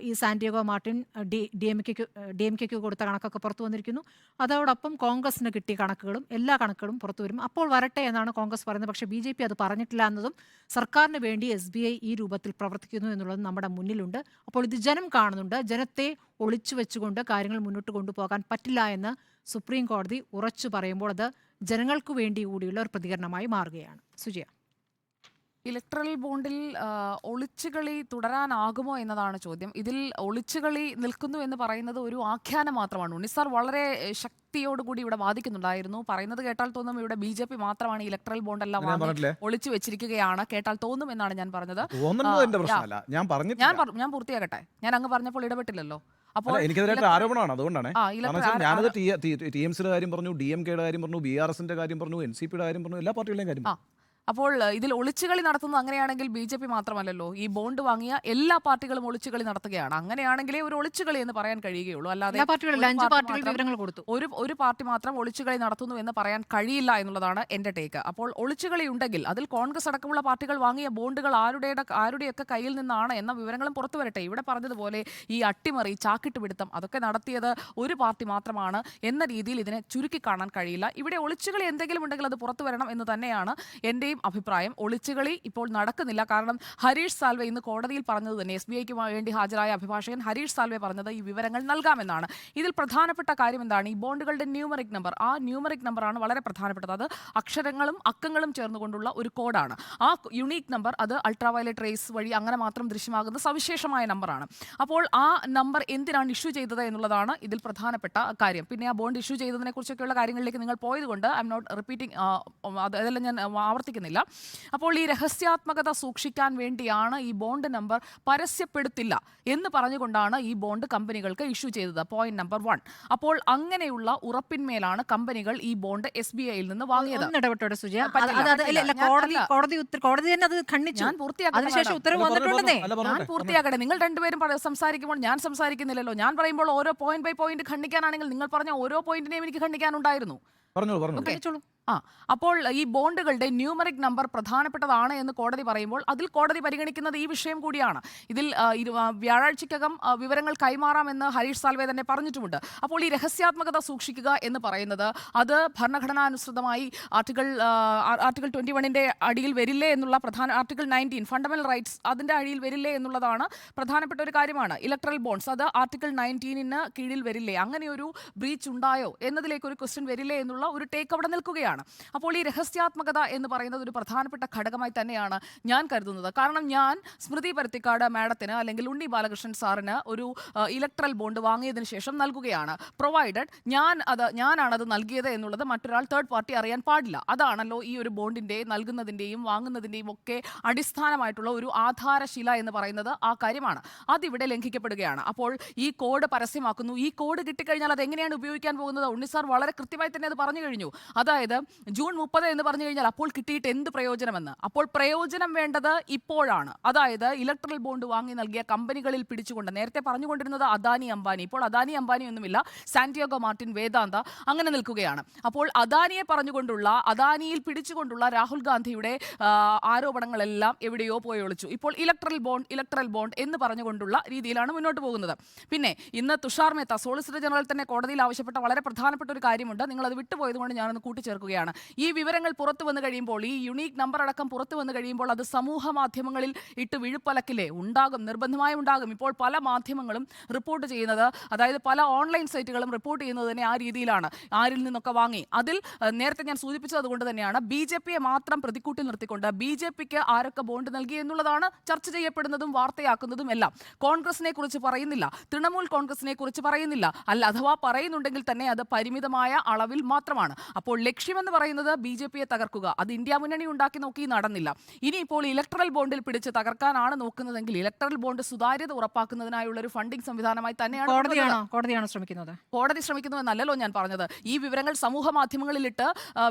ഈ സാന്റിയാഗോ മാർട്ടിൻ ഡി എം കെക്ക് കൊടുത്ത കണക്കൊക്കെ പുറത്തു വന്നിരിക്കുന്നു. അതോടൊപ്പം കോൺഗ്രസിന് കിട്ടിയ കണക്കുകളും എല്ലാ കണക്കുകളും പുറത്തുവരും. അപ്പോൾ വരട്ടെ എന്നാണ് കോൺഗ്രസ് പറയുന്നത്. പക്ഷേ BJP അത് പറഞ്ഞിട്ടില്ല എന്നതും സർക്കാരിന് വേണ്ടി SBI ഈ രൂപത്തിൽ പ്രവർത്തിക്കുന്നു എന്നുള്ളതും നമ്മുടെ മുന്നിലുണ്ട്. അപ്പോൾ ഇത് ജനം കാണുന്നുണ്ട്. ജനത്തെ ഒളിച്ചു വെച്ചുകൊണ്ട് കാര്യങ്ങൾ മുന്നോട്ട് കൊണ്ടുപോകാൻ പറ്റില്ല എന്ന് സുപ്രീം കോടതി ഉറച്ചു പറയുമ്പോൾ അത് ജനങ്ങൾക്ക് വേണ്ടി കൂടിയുള്ള ഒരു പ്രതികരണമായി മാറുകയാണ്. സുജയ, ഇലക്ട്രൽ ബോണ്ടിൽ ഒളിച്ചുകളി തുടരാനാകുമോ എന്നതാണ് ചോദ്യം. ഇതിൽ ഒളിച്ചുകളി നിൽക്കുന്നു എന്ന് പറയുന്നത് ഒരു ആഖ്യാനം മാത്രമാണ്. ഉണ്ണിസാർ വളരെ ശക്തിയോടുകൂടി ഇവിടെ വാദിക്കുന്നുണ്ടായിരുന്നു. പറയുന്നത് കേട്ടാൽ തോന്നും ഇവിടെ BJP മാത്രമാണ് ഇലക്ട്രൽ ബോണ്ട് എല്ലാം ഒളിച്ചു വെച്ചിരിക്കുകയാണ്, കേട്ടാൽ തോന്നും എന്നാണ് ഞാൻ പറഞ്ഞത്. ഞാൻ പൂർത്തിയാകട്ടെ. ഞാൻ അങ്ങ് പറഞ്ഞപ്പോൾ ഇടപെട്ടില്ലല്ലോ. എനിക്കെതിരായിട്ട് ആരോപണമാണ്. അതുകൊണ്ടാണ് ഞാനത് TMCയുടെ കാര്യം പറഞ്ഞു, DMKയുടെ കാര്യം പറഞ്ഞു, BRSന്റെ കാര്യം പറഞ്ഞു, NCPയുടെ കാര്യം പറഞ്ഞു, എല്ലാ പാർട്ടികളുടെയും കാര്യം. അപ്പോൾ ഇതിൽ ഒളിച്ചുകളി നടത്തുന്നത് അങ്ങനെയാണെങ്കിൽ BJP മാത്രമല്ലല്ലോ, ഈ ബോണ്ട് വാങ്ങിയ എല്ലാ പാർട്ടികളും ഒളിച്ചുകളി നടത്തുകയാണ്. അങ്ങനെയാണെങ്കിലേ ഒരു ഒളിച്ചുകളി എന്ന് പറയാൻ കഴിയുകയുള്ളൂ. അല്ലാതെ ഒരു പാർട്ടി മാത്രം ഒളിച്ചുകളി നടത്തുന്നു എന്ന് പറയാൻ കഴിയില്ല എന്നുള്ളതാണ് എന്റെ ടേക്ക്. അപ്പോൾ ഒളിച്ചുകളി ഉണ്ടെങ്കിൽ അതിൽ കോൺഗ്രസ് അടക്കമുള്ള പാർട്ടികൾ വാങ്ങിയ ബോണ്ടുകൾ ആരുടെയൊക്കെ കയ്യിൽ നിന്നാണ് എന്ന വിവരങ്ങളും പുറത്തു വരട്ടെ. ഇവിടെ പറഞ്ഞതുപോലെ ഈ അട്ടിമറി, ചാക്കിട്ട് പിടുത്തം അതൊക്കെ നടത്തിയത് ഒരു പാർട്ടി മാത്രമാണ് എന്ന രീതിയിൽ ഇതിനെ ചുരുക്കി കാണാൻ കഴിയില്ല. ഇവിടെ ഒളിച്ചുകളി എന്തെങ്കിലും ഉണ്ടെങ്കിൽ അത് പുറത്തു വരണം എന്ന് തന്നെയാണ് എന്റെയും അഭിപ്രായം. ഒളിച്ചുകളി ഇപ്പോൾ നടക്കുന്നില്ല. കാരണം ഹരീഷ് സാൽവെ ഇന്ന് കോടതിയിൽ പറഞ്ഞത് തന്നെ, SBIക്ക് വേണ്ടി ഹാജരായ അഭിഭാഷകൻ ഹരീഷ് സാൽവെ പറഞ്ഞത് ഈ വിവരങ്ങൾ നൽകാമെന്നാണ്. ഇതിൽ പ്രധാനപ്പെട്ട കാര്യം എന്താണ്? ഈ ബോണ്ടുകളുടെ ന്യൂമറിക് നമ്പർ, ആ ന്യൂമറിക് നമ്പറാണ് വളരെ പ്രധാനപ്പെട്ടത്. അത് അക്ഷരങ്ങളും അക്കങ്ങളും ചേർന്നുകൊണ്ടുള്ള ഒരു കോഡാണ്. ആ യുണീക്ക് നമ്പർ അത് അൾട്രാവയലറ്റ് റേസ് വഴി അങ്ങനെ മാത്രം ദൃശ്യമാകുന്ന സവിശേഷമായ നമ്പറാണ്. അപ്പോൾ ആ നമ്പർ എന്തിനാണ് ഇഷ്യൂ ചെയ്തത് എന്നുള്ളതാണ് ഇതിൽ പ്രധാനപ്പെട്ട കാര്യം. പിന്നെ ആ ബോണ്ട് ഇഷ്യൂ ചെയ്തതിനെ കുറിച്ചൊക്കെയുള്ള കാര്യങ്ങളിലേക്ക് നിങ്ങൾ പോയതുകൊണ്ട് ഐ എം നോട്ട് റിപ്പീറ്റിംഗ്, അതെല്ലാം ഞാൻ ആവർത്തിക്കുന്നില്ല. അപ്പോൾ ഈ രഹസ്യാത്മകത സൂക്ഷിക്കാൻ വേണ്ടിയാണ് ഈ ബോണ്ട് നമ്പർ പരസ്യപ്പെടുത്തില്ല എന്ന് പറഞ്ഞുകൊണ്ടാണ് ഈ ബോണ്ട് കമ്പനികൾക്ക് ഇഷ്യൂ ചെയ്തത്. Point number 1. അപ്പോൾ അങ്ങനെയുള്ള ഉറപ്പിന്മേലാണ് കമ്പനികൾ ഈ ബോണ്ട് SBIയിൽ നിന്ന് വാങ്ങിയത്. ഞാൻ പൂർത്തിയാക്കട്ടെ. നിങ്ങൾ രണ്ടുപേരും സംസാരിക്കുമ്പോൾ ഞാൻ സംസാരിക്കുന്നില്ലല്ലോ. ഞാൻ പറയുമ്പോൾ ഓരോ പോയിന്റ് ബൈ പോയിന്റ് ഖണ്ഡിക്കാനാണെങ്കിൽ നിങ്ങൾ പറഞ്ഞ ഓരോ പോയിന്റിനെയും എനിക്ക് ഖണ്ഡിക്കാനുണ്ടായിരുന്നു. അപ്പോൾ ഈ ബോണ്ടുകളുടെ ന്യൂമറിക് നമ്പർ പ്രധാനപ്പെട്ടതാണ് എന്ന് കോടതി പറയുമ്പോൾ അതിൽ കോടതി പരിഗണിക്കുന്നത് ഈ വിഷയം കൂടിയാണ്. ഇതിൽ വ്യാഴാഴ്ചക്കകം വിവരങ്ങൾ കൈമാറാമെന്ന് ഹരീഷ് സാൽവെ തന്നെ പറഞ്ഞിട്ടുമുണ്ട്. അപ്പോൾ ഈ രഹസ്യാത്മകത സൂക്ഷിക്കുക എന്ന് പറയുന്നത് അത് ഭരണഘടനാനുസൃതമായി ആർട്ടിക്കിൾ 21ന്റെ അടിയിൽ വരില്ലേ എന്നുള്ള ആർട്ടിക്കിൾ 19 ഫണ്ടമെന്റൽ റൈറ്റ്സ് അതിന്റെ അടിയിൽ വരില്ലേ എന്നുള്ളതാണ് പ്രധാനപ്പെട്ട ഒരു കാര്യമാണ്. ഇലക്ട്രൽ ബോണ്ട്സ് അത് ആർട്ടിക്കിൾ 19 കീഴിൽ വരില്ലേ, അങ്ങനെ ഒരു ബ്രീച്ച് ഉണ്ടായോ എന്നതിലേക്ക് ഒരു ക്വസ്റ്റ്യൻ വരില്ലേ എന്നുള്ള ഒരു ടേക്ക് അവിടെ നിൽക്കുകയാണ്. അപ്പോൾ ഈ രഹസ്യാത്മകത എന്ന് പറയുന്നത് ഒരു പ്രധാനപ്പെട്ട ഘടകമായി തന്നെയാണ് ഞാൻ കരുതുന്നത്. കാരണം ഞാൻ സ്മൃതി പരുത്തിക്കാട് മാഡത്തിന് അല്ലെങ്കിൽ ഉണ്ണി ബാലകൃഷ്ണൻ സാറിന് ഒരു ഇലക്ട്രൽ ബോണ്ട് വാങ്ങിയതിനു ശേഷം നൽകുകയാണ്. പ്രൊവൈഡഡ് ഞാനാണത് നൽകിയത് എന്നുള്ളത് മറ്റൊരാൾ തേർഡ് പാർട്ടി അറിയാൻ പാടില്ല. അതാണല്ലോ ഈ ഒരു ബോണ്ടിന്റെ നൽകുന്നതിന്റെയും വാങ്ങുന്നതിന്റെയും ഒക്കെ അടിസ്ഥാനമായിട്ടുള്ള ഒരു ആധാരശില എന്ന് പറയുന്നത്. ആ കാര്യമാണ് അതിവിടെ ലംഘിക്കപ്പെടുകയാണ്. അപ്പോൾ ഈ കോഡ് പരസ്യമാക്കുന്നു. ഈ കോഡ് കിട്ടിക്കഴിഞ്ഞാൽ അത് എങ്ങനെയാണ് ഉപയോഗിക്കാൻ പോകുന്നത്? ഉണ്ണിസാർ വളരെ കൃത്യമായി തന്നെ അത് പറഞ്ഞു കഴിഞ്ഞു. അതായത് ജൂൺ 30 എന്ന് പറഞ്ഞു കഴിഞ്ഞാൽ അപ്പോൾ കിട്ടിയിട്ട് എന്ത് പ്രയോജനമെന്ന്. അപ്പോൾ പ്രയോജനം വേണ്ടത് ഇപ്പോഴാണ്. അതായത് ഇലക്ട്രൽ ബോണ്ട് വാങ്ങി നൽകിയ കമ്പനികളിൽ പിടിച്ചുകൊണ്ട്, നേരത്തെ പറഞ്ഞുകൊണ്ടിരുന്നത് അദാനി അംബാനി, ഇപ്പോൾ അദാനി അംബാനി ഒന്നുമില്ല, സാന്റിയാഗോ മാർട്ടിൻ, വേദാന്ത അങ്ങനെ നിൽക്കുകയാണ്. അപ്പോൾ അദാനിയെ പറഞ്ഞുകൊണ്ടുള്ള, അദാനിയിൽ പിടിച്ചുകൊണ്ടുള്ള രാഹുൽ ഗാന്ധിയുടെ ആരോപണങ്ങളെല്ലാം എവിടെയോ പോയി ഒളിച്ചു. ഇപ്പോൾ ഇലക്ട്രൽ ബോണ്ട് എന്ന് പറഞ്ഞുകൊണ്ടുള്ള രീതിയിലാണ് മുന്നോട്ട് പോകുന്നത്. പിന്നെ ഇന്ന് തുഷാർ മേത്ത സോളിസിറ്റർ ജനറൽ തന്നെ കോടതിയിൽ ആവശ്യപ്പെട്ട വളരെ പ്രധാനപ്പെട്ട ഒരു കാര്യമുണ്ട്. നിങ്ങളത് വിട്ടുപോയത് കൊണ്ട് ഞാനൊന്ന് കൂട്ടിച്ചേർക്കുകയാണ്. ഈ വിവരങ്ങൾ പുറത്തു വന്നു കഴിയുമ്പോൾ, ഈ യുണീക്ക് നമ്പർ അടക്കം പുറത്തു വന്നു കഴിയുമ്പോൾ അത് സമൂഹ മാധ്യമങ്ങളിൽ ഇട്ട് വിഴുപ്പലക്കില്ലേ? ഉണ്ടാകും, നിർബന്ധമായും ഉണ്ടാകും. ഇപ്പോൾ പല മാധ്യമങ്ങളും റിപ്പോർട്ട് ചെയ്യുന്നത്, അതായത് പല ഓൺലൈൻ സൈറ്റുകളും റിപ്പോർട്ട് ചെയ്യുന്നത് തന്നെ ആ രീതിയിലാണ്. ആരിൽ നിന്നൊക്കെ വാങ്ങി. അതിൽ നേരത്തെ ഞാൻ സൂചിപ്പിച്ചത് കൊണ്ട് തന്നെയാണ് BJPയെ മാത്രം പ്രതിക്കൂട്ടിൽ നിർത്തിക്കൊണ്ട് BJPക്ക് ആരൊക്കെ ബോണ്ട് നൽകി എന്നുള്ളതാണ് ചർച്ച ചെയ്യപ്പെടുന്നതും വാർത്തയാക്കുന്നതും എല്ലാം. കോൺഗ്രസിനെ കുറിച്ച് പറയുന്നില്ല, തൃണമൂൽ കോൺഗ്രസിനെ കുറിച്ച് പറയുന്നില്ല. അഥവാ പറയുന്നുണ്ടെങ്കിൽ തന്നെ അത് പരിമിതമായ അളവിൽ മാത്രമാണ്. അപ്പോൾ ലക്ഷ്യമെന്ന് പറയുന്നത് BJPയെ തകർക്കുക. അത് ഇന്ത്യ മുന്നണി ഉണ്ടാക്കി നോക്കി നടന്നില്ല. ഇനിയിപ്പോൾ ഇലക്ട്രൽ ബോണ്ടിൽ പിടിച്ച് തകർക്കാനാണ് നോക്കുന്നതെങ്കിൽ ഇലക്ട്രൽ ബോണ്ട് സുതാര്യത ഉറപ്പാക്കുന്നതിനായുള്ള ഒരു ഫണ്ടിംഗ് സംവിധാനമായി തന്നെയാണ് കോടതി ശ്രമിക്കുന്നതെന്നല്ലോ ഞാൻ പറഞ്ഞത്. ഈ വിവരങ്ങൾ സമൂഹ മാധ്യമങ്ങളിലിട്ട്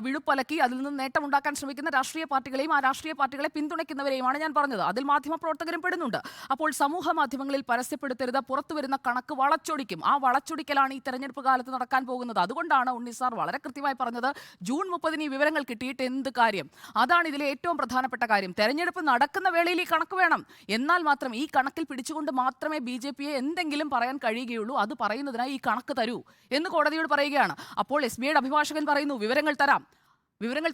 വിഴുപ്പലക്കി അതിൽ നിന്ന് നേട്ടമുണ്ടാക്കാൻ ശ്രമിക്കുന്ന രാഷ്ട്രീയ പാർട്ടികളെയും ആ രാഷ്ട്രീയ പാർട്ടികളെ പിന്തുണയ്ക്കുന്നവരെയുമാണ് ഞാൻ പറഞ്ഞത്. അതിൽ മാധ്യമപ്രവർത്തകരും പെടുന്നുണ്ട്. അപ്പോൾ സമൂഹ മാധ്യമങ്ങളിൽ പരസ്യപ്പെടുത്തരുത്, പുറത്തു വരുന്ന കണക്ക് വളച്ചൊടിക്കും. ആ വളച്ചൊടിക്കലാണ് ഈ തെരഞ്ഞെടുപ്പ് കാലത്ത് നടക്കാൻ പോകുന്നത്. അതുകൊണ്ടാണ് ഉണ്ണിസാർ വളരെ കൃത്യമായി പറഞ്ഞത് ജൂൺ ജൂൺ 30 ഈ വിവരങ്ങൾ കിട്ടിയിട്ട് എന്ത് കാര്യം? അതാണ് ഇതിലെ ഏറ്റവും പ്രധാനപ്പെട്ട കാര്യം. തെരഞ്ഞെടുപ്പ് നടക്കുന്ന വേളയിൽ ഈ കണക്ക് വേണം. എന്നാൽ മാത്രം ഈ കണക്കിൽ പിടിച്ചുകൊണ്ട് മാത്രമേ BJP എന്തെങ്കിലും പറയാൻ കഴിയുകയുള്ളൂ. അത് പറയുന്നതിനായി ഈ കണക്ക് തരൂ എന്ന് കോടതിയോട് പറയുകയാണ്. അപ്പോൾ SBIയുടെ അഭിഭാഷകൻ പറയുന്നു വിവരങ്ങൾ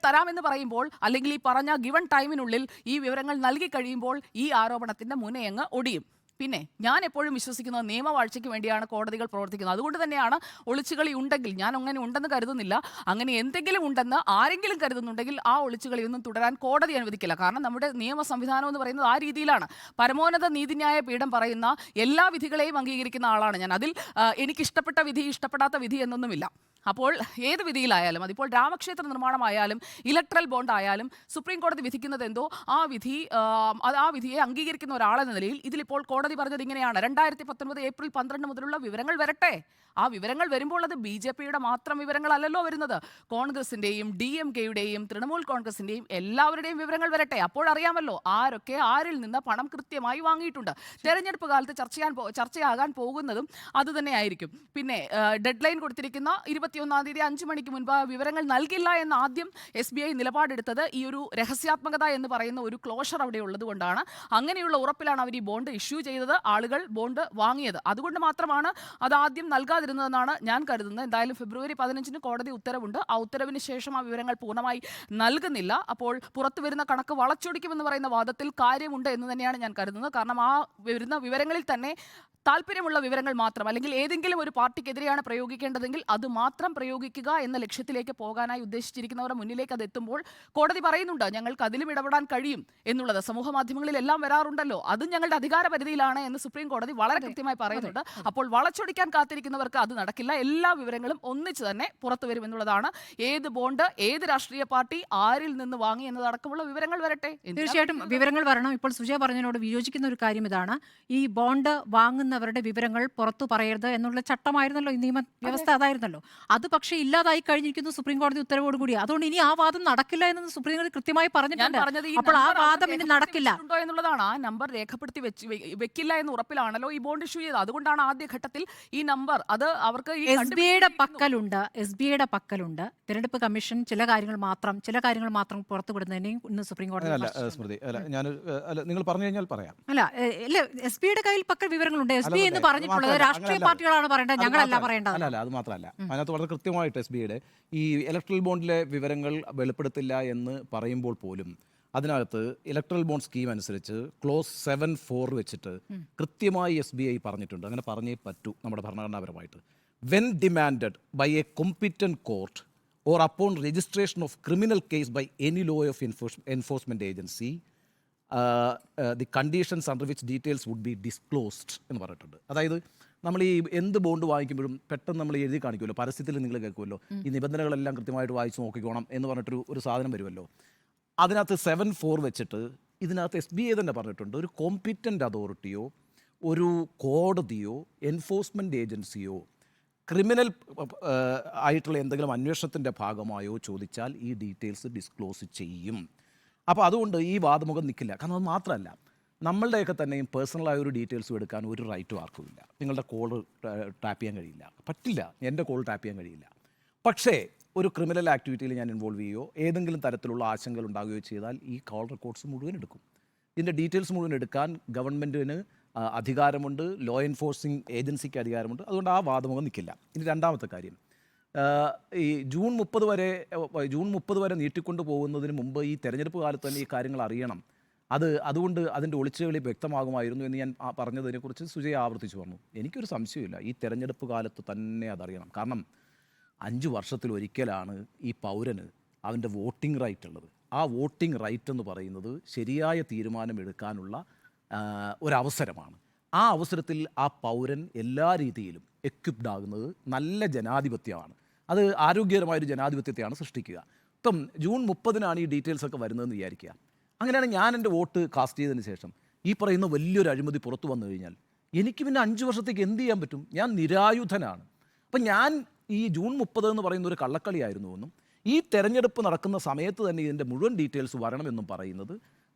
തരാമെന്ന് പറയുമ്പോൾ, അല്ലെങ്കിൽ ഈ പറഞ്ഞ ഗിവൺ ടൈമിനുള്ളിൽ ഈ വിവരങ്ങൾ നൽകി കഴിയുമ്പോൾ ഈ ആരോപണത്തിന്റെ മുനയങ്ങ് ഒടിയും. പിന്നെ ഞാൻ എപ്പോഴും വിശ്വസിക്കുന്നത് നിയമവാഴ്ചയ്ക്ക് വേണ്ടിയാണ് കോടതികൾ പ്രവർത്തിക്കുന്നത്. അതുകൊണ്ട് തന്നെയാണ് ഒളിച്ചുകളി ഉണ്ടെങ്കിൽ, ഞാൻ അങ്ങനെ ഉണ്ടെന്ന് കരുതുന്നില്ല, അങ്ങനെ എന്തെങ്കിലും ഉണ്ടെന്ന് ആരെങ്കിലും കരുതുന്നുണ്ടെങ്കിൽ ആ ഒളിച്ചുകളി ഒന്നും തുടരാൻ കോടതി അനുവദിക്കില്ല. കാരണം നമ്മുടെ നിയമ സംവിധാനം എന്ന് പറയുന്നത് ആ രീതിയിലാണ്. പരമോന്നത നീതിന്യായ പീഠം പറയുന്ന എല്ലാ വിധികളെയും അംഗീകരിക്കുന്ന ആളാണ് ഞാൻ. അതിൽ എനിക്കിഷ്ടപ്പെട്ട വിധി, ഇഷ്ടപ്പെടാത്ത വിധി എന്നൊന്നുമില്ല. അപ്പോൾ ഏത് വിധിയിലായാലും, അതിപ്പോൾ രാമക്ഷേത്ര നിർമ്മാണമായാലും ഇലക്ട്രൽ ബോണ്ട് ആയാലും സുപ്രീം കോടതി വിധിക്കുന്നത് എന്തോ ആ വിധിയെ അംഗീകരിക്കുന്ന ഒരാളെന്ന നിലയിൽ ഇതിലിപ്പോൾ കോടതി പറഞ്ഞത് ഇങ്ങനെയാണ്: 2019 ഏപ്രിൽ 12 മുതലുള്ള വിവരങ്ങൾ വരട്ടെ. ആ വിവരങ്ങൾ വരുമ്പോൾ അത് BJPയുടെ മാത്രം വിവരങ്ങളല്ലല്ലോ വരുന്നത്. കോൺഗ്രസിന്റെയും DMKയുടെയും തൃണമൂൽ കോൺഗ്രസിന്റെയും എല്ലാവരുടെയും വിവരങ്ങൾ വരട്ടെ. അപ്പോഴറിയാമല്ലോ ആരൊക്കെ ആരിൽ നിന്ന് പണം കൃത്യമായി വാങ്ങിയിട്ടുണ്ട്. തെരഞ്ഞെടുപ്പ് കാലത്ത് ചർച്ചയാകാൻ പോകുന്നതും അതുതന്നെയായിരിക്കും. പിന്നെ ഡെഡ് ലൈൻ കൊടുത്തിരിക്കുന്ന 21-ാം തീയതി 5 മണിക്ക് മുൻപ് വിവരങ്ങൾ നൽകില്ല എന്ന് ആദ്യം SBI നിലപാടെടുത്തത് ഈ ഒരു രഹസ്യാത്മകത എന്ന് പറയുന്ന ഒരു ക്ലോഷർ അവിടെ ഉള്ളത് കൊണ്ടാണ്. അങ്ങനെയുള്ള ഉറപ്പിലാണ് അവർ ഈ ബോണ്ട് ഇഷ്യൂ ചെയ്തത്, ആളുകൾ ബോണ്ട് വാങ്ങിയത്. അതുകൊണ്ട് മാത്രമാണ് അത് ആദ്യം നൽകാതിരുന്നതെന്നാണ് ഞാൻ കരുതുന്നത്. എന്തായാലും ഫെബ്രുവരി 15-ന് കോടതി ഉത്തരവുണ്ട്. ആ ഉത്തരവിന് ശേഷം ആ വിവരങ്ങൾ പൂർണ്ണമായി നൽകുന്നില്ല. അപ്പോൾ പുറത്തു വരുന്ന കണക്ക് വളച്ചൊടിക്കുമെന്ന് പറയുന്ന വാദത്തിൽ കാര്യമുണ്ട് എന്ന് തന്നെയാണ് ഞാൻ കരുതുന്നത്. കാരണം ആ വരുന്ന വിവരങ്ങളിൽ തന്നെ താല്പര്യമുള്ള വിവരങ്ങൾ മാത്രം, അല്ലെങ്കിൽ ഏതെങ്കിലും ഒരു പാർട്ടിക്കെതിരെയാണ് പ്രയോഗിക്കേണ്ടതെങ്കിൽ അത് മാത്രം പ്രയോഗിക്കുക എന്ന ലക്ഷ്യത്തിലേക്ക് പോകാനായി ഉദ്ദേശിച്ചിരിക്കുന്നവരുടെ മുന്നിലേക്ക് അത് എത്തുമ്പോൾ കോടതി പറയുന്നുണ്ട് ഞങ്ങൾക്ക് അതിലും ഇടപെടാൻ കഴിയും എന്നുള്ളത്. സമൂഹ മാധ്യമങ്ങളിൽ എല്ലാം വരാറുണ്ടല്ലോ, അതും ഞങ്ങളുടെ അധികാര പരിധിയിലാണ് എന്ന് സുപ്രീം കോടതി വളരെ കൃത്യമായി പറയുന്നുണ്ട്. അപ്പോൾ വളച്ചൊടിക്കാൻ കാത്തിരിക്കുന്നവർക്ക് അത് നടക്കില്ല. എല്ലാ വിവരങ്ങളും ഒന്നിച്ച് തന്നെ പുറത്തു വരും എന്നുള്ളതാണ്. ഏത് ബോണ്ട്, ഏത് രാഷ്ട്രീയ പാർട്ടി, ആരിൽ നിന്ന് വാങ്ങി എന്നതടക്കമുള്ള വിവരങ്ങൾ വരട്ടെ. തീർച്ചയായിട്ടും വിവരങ്ങൾ വരണം. ഇപ്പോൾ സുജയ പറഞ്ഞതിനോട് വിയോജിക്കുന്ന ഒരു കാര്യം ഇതാണ്: ഈ ബോണ്ട് വാങ്ങുന്നവരുടെ വിവരങ്ങൾ പുറത്തു പറയരുത് എന്നുള്ള ചട്ടമായിരുന്നല്ലോ, ഈ നിയമ വ്യവസ്ഥ അതായിരുന്നല്ലോ. അത് പക്ഷേ ഇല്ലാതായി കഴിഞ്ഞിരിക്കുന്നു സുപ്രീം കോടതി ഉത്തരവോടുകൂടി. അതുകൊണ്ട് ഇനി ആ വാദം നടക്കില്ല എന്ന് സുപ്രീം കോടതി കൃത്യമായി പറഞ്ഞിട്ടുണ്ട്. അപ്പോൾ ആ വാദം ഇനി നടക്കില്ല എന്നുള്ളതാണ്. ആ നമ്പർ രേഖപ്പെടുത്തി വെക്കില്ല എന്ന ഉറപ്പിലാണല്ലോ ഈ ബോണ്ട് ഇഷ്യൂ ചെയ്തത്. അതുകൊണ്ടാണ് ആദ്യഘട്ടത്തിൽ ഈ നമ്പർ അത് അവർക്ക് SBIയുടെ പക്കലുണ്ട്. തിരഞ്ഞെടുപ്പ് കമ്മീഷൻ ചില കാര്യങ്ങൾ മാത്രം പുറത്തുവിടുന്നതിനെയും ഇന്ന് സുപ്രീം കോടതി സ്മൃതി നിങ്ങൾ പറഞ്ഞു കഴിഞ്ഞാൽ പറയാം. SBIയുടെ കയ്യിൽ പക്കൽ വിവരങ്ങളുണ്ട്. SBI എന്ന് പറഞ്ഞിട്ടുള്ളത് രാഷ്ട്രീയ പാർട്ടികളാണ് പറയേണ്ടത്, ഞങ്ങളല്ല പറയേണ്ടത്. അല്ല, അത് മാത്രമല്ല, അതിനകത്ത് വളരെ കൃത്യമായിട്ട് SBIയുടെ ഈ ഇലക്ട്രൽ ബോണ്ടിലെ വിവരങ്ങൾ വെളിപ്പെടുത്തില്ല എന്ന് പറയുമ്പോൾ പോലും അതിനകത്ത് ഇലക്ട്രൽ ബോണ്ട് സ്കീം അനുസരിച്ച് ക്ലോസ് 7(4) വെച്ചിട്ട് കൃത്യമായി SBI പറഞ്ഞിട്ടുണ്ട്. അങ്ങനെ പറഞ്ഞേ പറ്റൂ നമ്മുടെ ഭരണഘടനാപരമായിട്ട്. When demanded by a competent court or upon registration of criminal case by any law of enforcement agency the conditions under which details would be disclosed എന്ന് പറഞ്ഞിട്ടുണ്ട്. അതായത് നമ്മൾ ഈ എന്ത് ബോണ്ട് വാങ്ങിക്കുമ്പോഴും പെട്ടെന്ന് നമ്മൾ എഴുതി കാണിക്കുമല്ലോ, പരസ്യത്തിൽ നിങ്ങൾ കേൾക്കുമല്ലോ, ഈ നിബന്ധനകളെല്ലാം കൃത്യമായിട്ട് വായിച്ച് നോക്കിക്കോണം എന്ന് പറഞ്ഞിട്ടൊരു സാധനം വരുമല്ലോ. അതിനകത്ത് 7(4) വെച്ചിട്ട് ഇതിനകത്ത് SBI തന്നെ പറഞ്ഞിട്ടുണ്ട്, ഒരു കോമ്പിറ്റൻ്റ് അതോറിറ്റിയോ ഒരു കോടതിയോ എൻഫോഴ്സ്മെൻറ്റ് ഏജൻസിയോ ക്രിമിനൽ ആയിട്ടുള്ള എന്തെങ്കിലും അന്വേഷണത്തിൻ്റെ ഭാഗമായോ ചോദിച്ചാൽ ഈ ഡീറ്റെയിൽസ് ഡിസ്ക്ലോസ് ചെയ്യും. അപ്പോൾ അതുകൊണ്ട് ഈ വാദമുഖം നിൽക്കില്ല. കാരണം അത് മാത്രമല്ല, നമ്മളുടെയൊക്കെ തന്നെയും പേഴ്സണലായ ഒരു ഡീറ്റെയിൽസും എടുക്കാൻ ഒരു റൈറ്റും ആർക്കുമില്ല. നിങ്ങളുടെ കോൾ ടാപ്പ് ചെയ്യാൻ കഴിയില്ല, പറ്റില്ല, എൻ്റെ കോൾ ടാപ്പ് ചെയ്യാൻ കഴിയില്ല. പക്ഷേ ഒരു ക്രിമിനൽ ആക്ടിവിറ്റിയിൽ ഞാൻ ഇൻവോൾവ് ചെയ്യുകയോ ഏതെങ്കിലും തരത്തിലുള്ള ആശങ്കകൾ ഉണ്ടാകുകയോ ചെയ്താൽ ഈ കോൾ റെക്കോർഡ്സ് മുഴുവൻ എടുക്കും. ഇതിൻ്റെ ഡീറ്റെയിൽസ് മുഴുവൻ എടുക്കാൻ ഗവൺമെൻറ്റിന് അധികാരമുണ്ട്, ലോ എൻഫോഴ്സിങ് ഏജൻസിക്ക് അധികാരമുണ്ട്. അതുകൊണ്ട് ആ വാദമുഖം നിൽക്കില്ല. ഇനി രണ്ടാമത്തെ കാര്യം, ഈ ജൂൺ 30 വരെ നീട്ടിക്കൊണ്ടു പോകുന്നതിന് മുമ്പ് ഈ തെരഞ്ഞെടുപ്പ് കാലത്ത് തന്നെ ഈ കാര്യങ്ങൾ അറിയണം. അതുകൊണ്ട് അതിൻ്റെ ഒളിച്ചുകളി വ്യക്തമാകുമായിരുന്നു എന്ന് ഞാൻ പറഞ്ഞതിനെക്കുറിച്ച് സുജയ ആവർത്തിച്ചു പറഞ്ഞു. എനിക്കൊരു സംശയമില്ല, ഈ തെരഞ്ഞെടുപ്പ് കാലത്ത് തന്നെ അതറിയണം. കാരണം 5 വർഷത്തിലൊരിക്കലാണ് ഈ പൗരന് അവൻ്റെ വോട്ടിംഗ് റൈറ്റ് ഉള്ളത്. ആ വോട്ടിംഗ് റൈറ്റ് എന്ന് പറയുന്നത് ശരിയായ തീരുമാനം എടുക്കാനുള്ള ഒരവസരമാണ്. ആ അവസരത്തിൽ ആ പൗരൻ എല്ലാ രീതിയിലും എക്വിപ്ഡ് ആകുന്നത് നല്ല ജനാധിപത്യമാണ്. അത് ആരോഗ്യകരമായൊരു ജനാധിപത്യത്തെയാണ് സൃഷ്ടിക്കുക. ഇപ്പം ജൂൺ 30-നാണ് ഈ ഡീറ്റെയിൽസ് ഒക്കെ വരുന്നതെന്ന് വിചാരിക്കുക. അങ്ങനെയാണെങ്കിൽ ഞാൻ എൻ്റെ വോട്ട് കാസ്റ്റ് ചെയ്തതിന് ശേഷം ഈ പറയുന്ന വലിയൊരു അഴിമതി പുറത്തു വന്നു കഴിഞ്ഞാൽ എനിക്ക് പിന്നെ 5 വർഷത്തേക്ക് എന്ത് ചെയ്യാൻ പറ്റും? ഞാൻ നിരായുധനാണ്. അപ്പം ഞാൻ ഈ ജൂൺ 30 എന്ന് പറയുന്ന ഒരു കള്ളക്കളിയായിരുന്നു എന്നും ഈ തെരഞ്ഞെടുപ്പ് നടക്കുന്ന സമയത്ത് തന്നെ ഇതിൻ്റെ മുഴുവൻ ഡീറ്റെയിൽസ് വരണമെന്നും പറയുന്നത്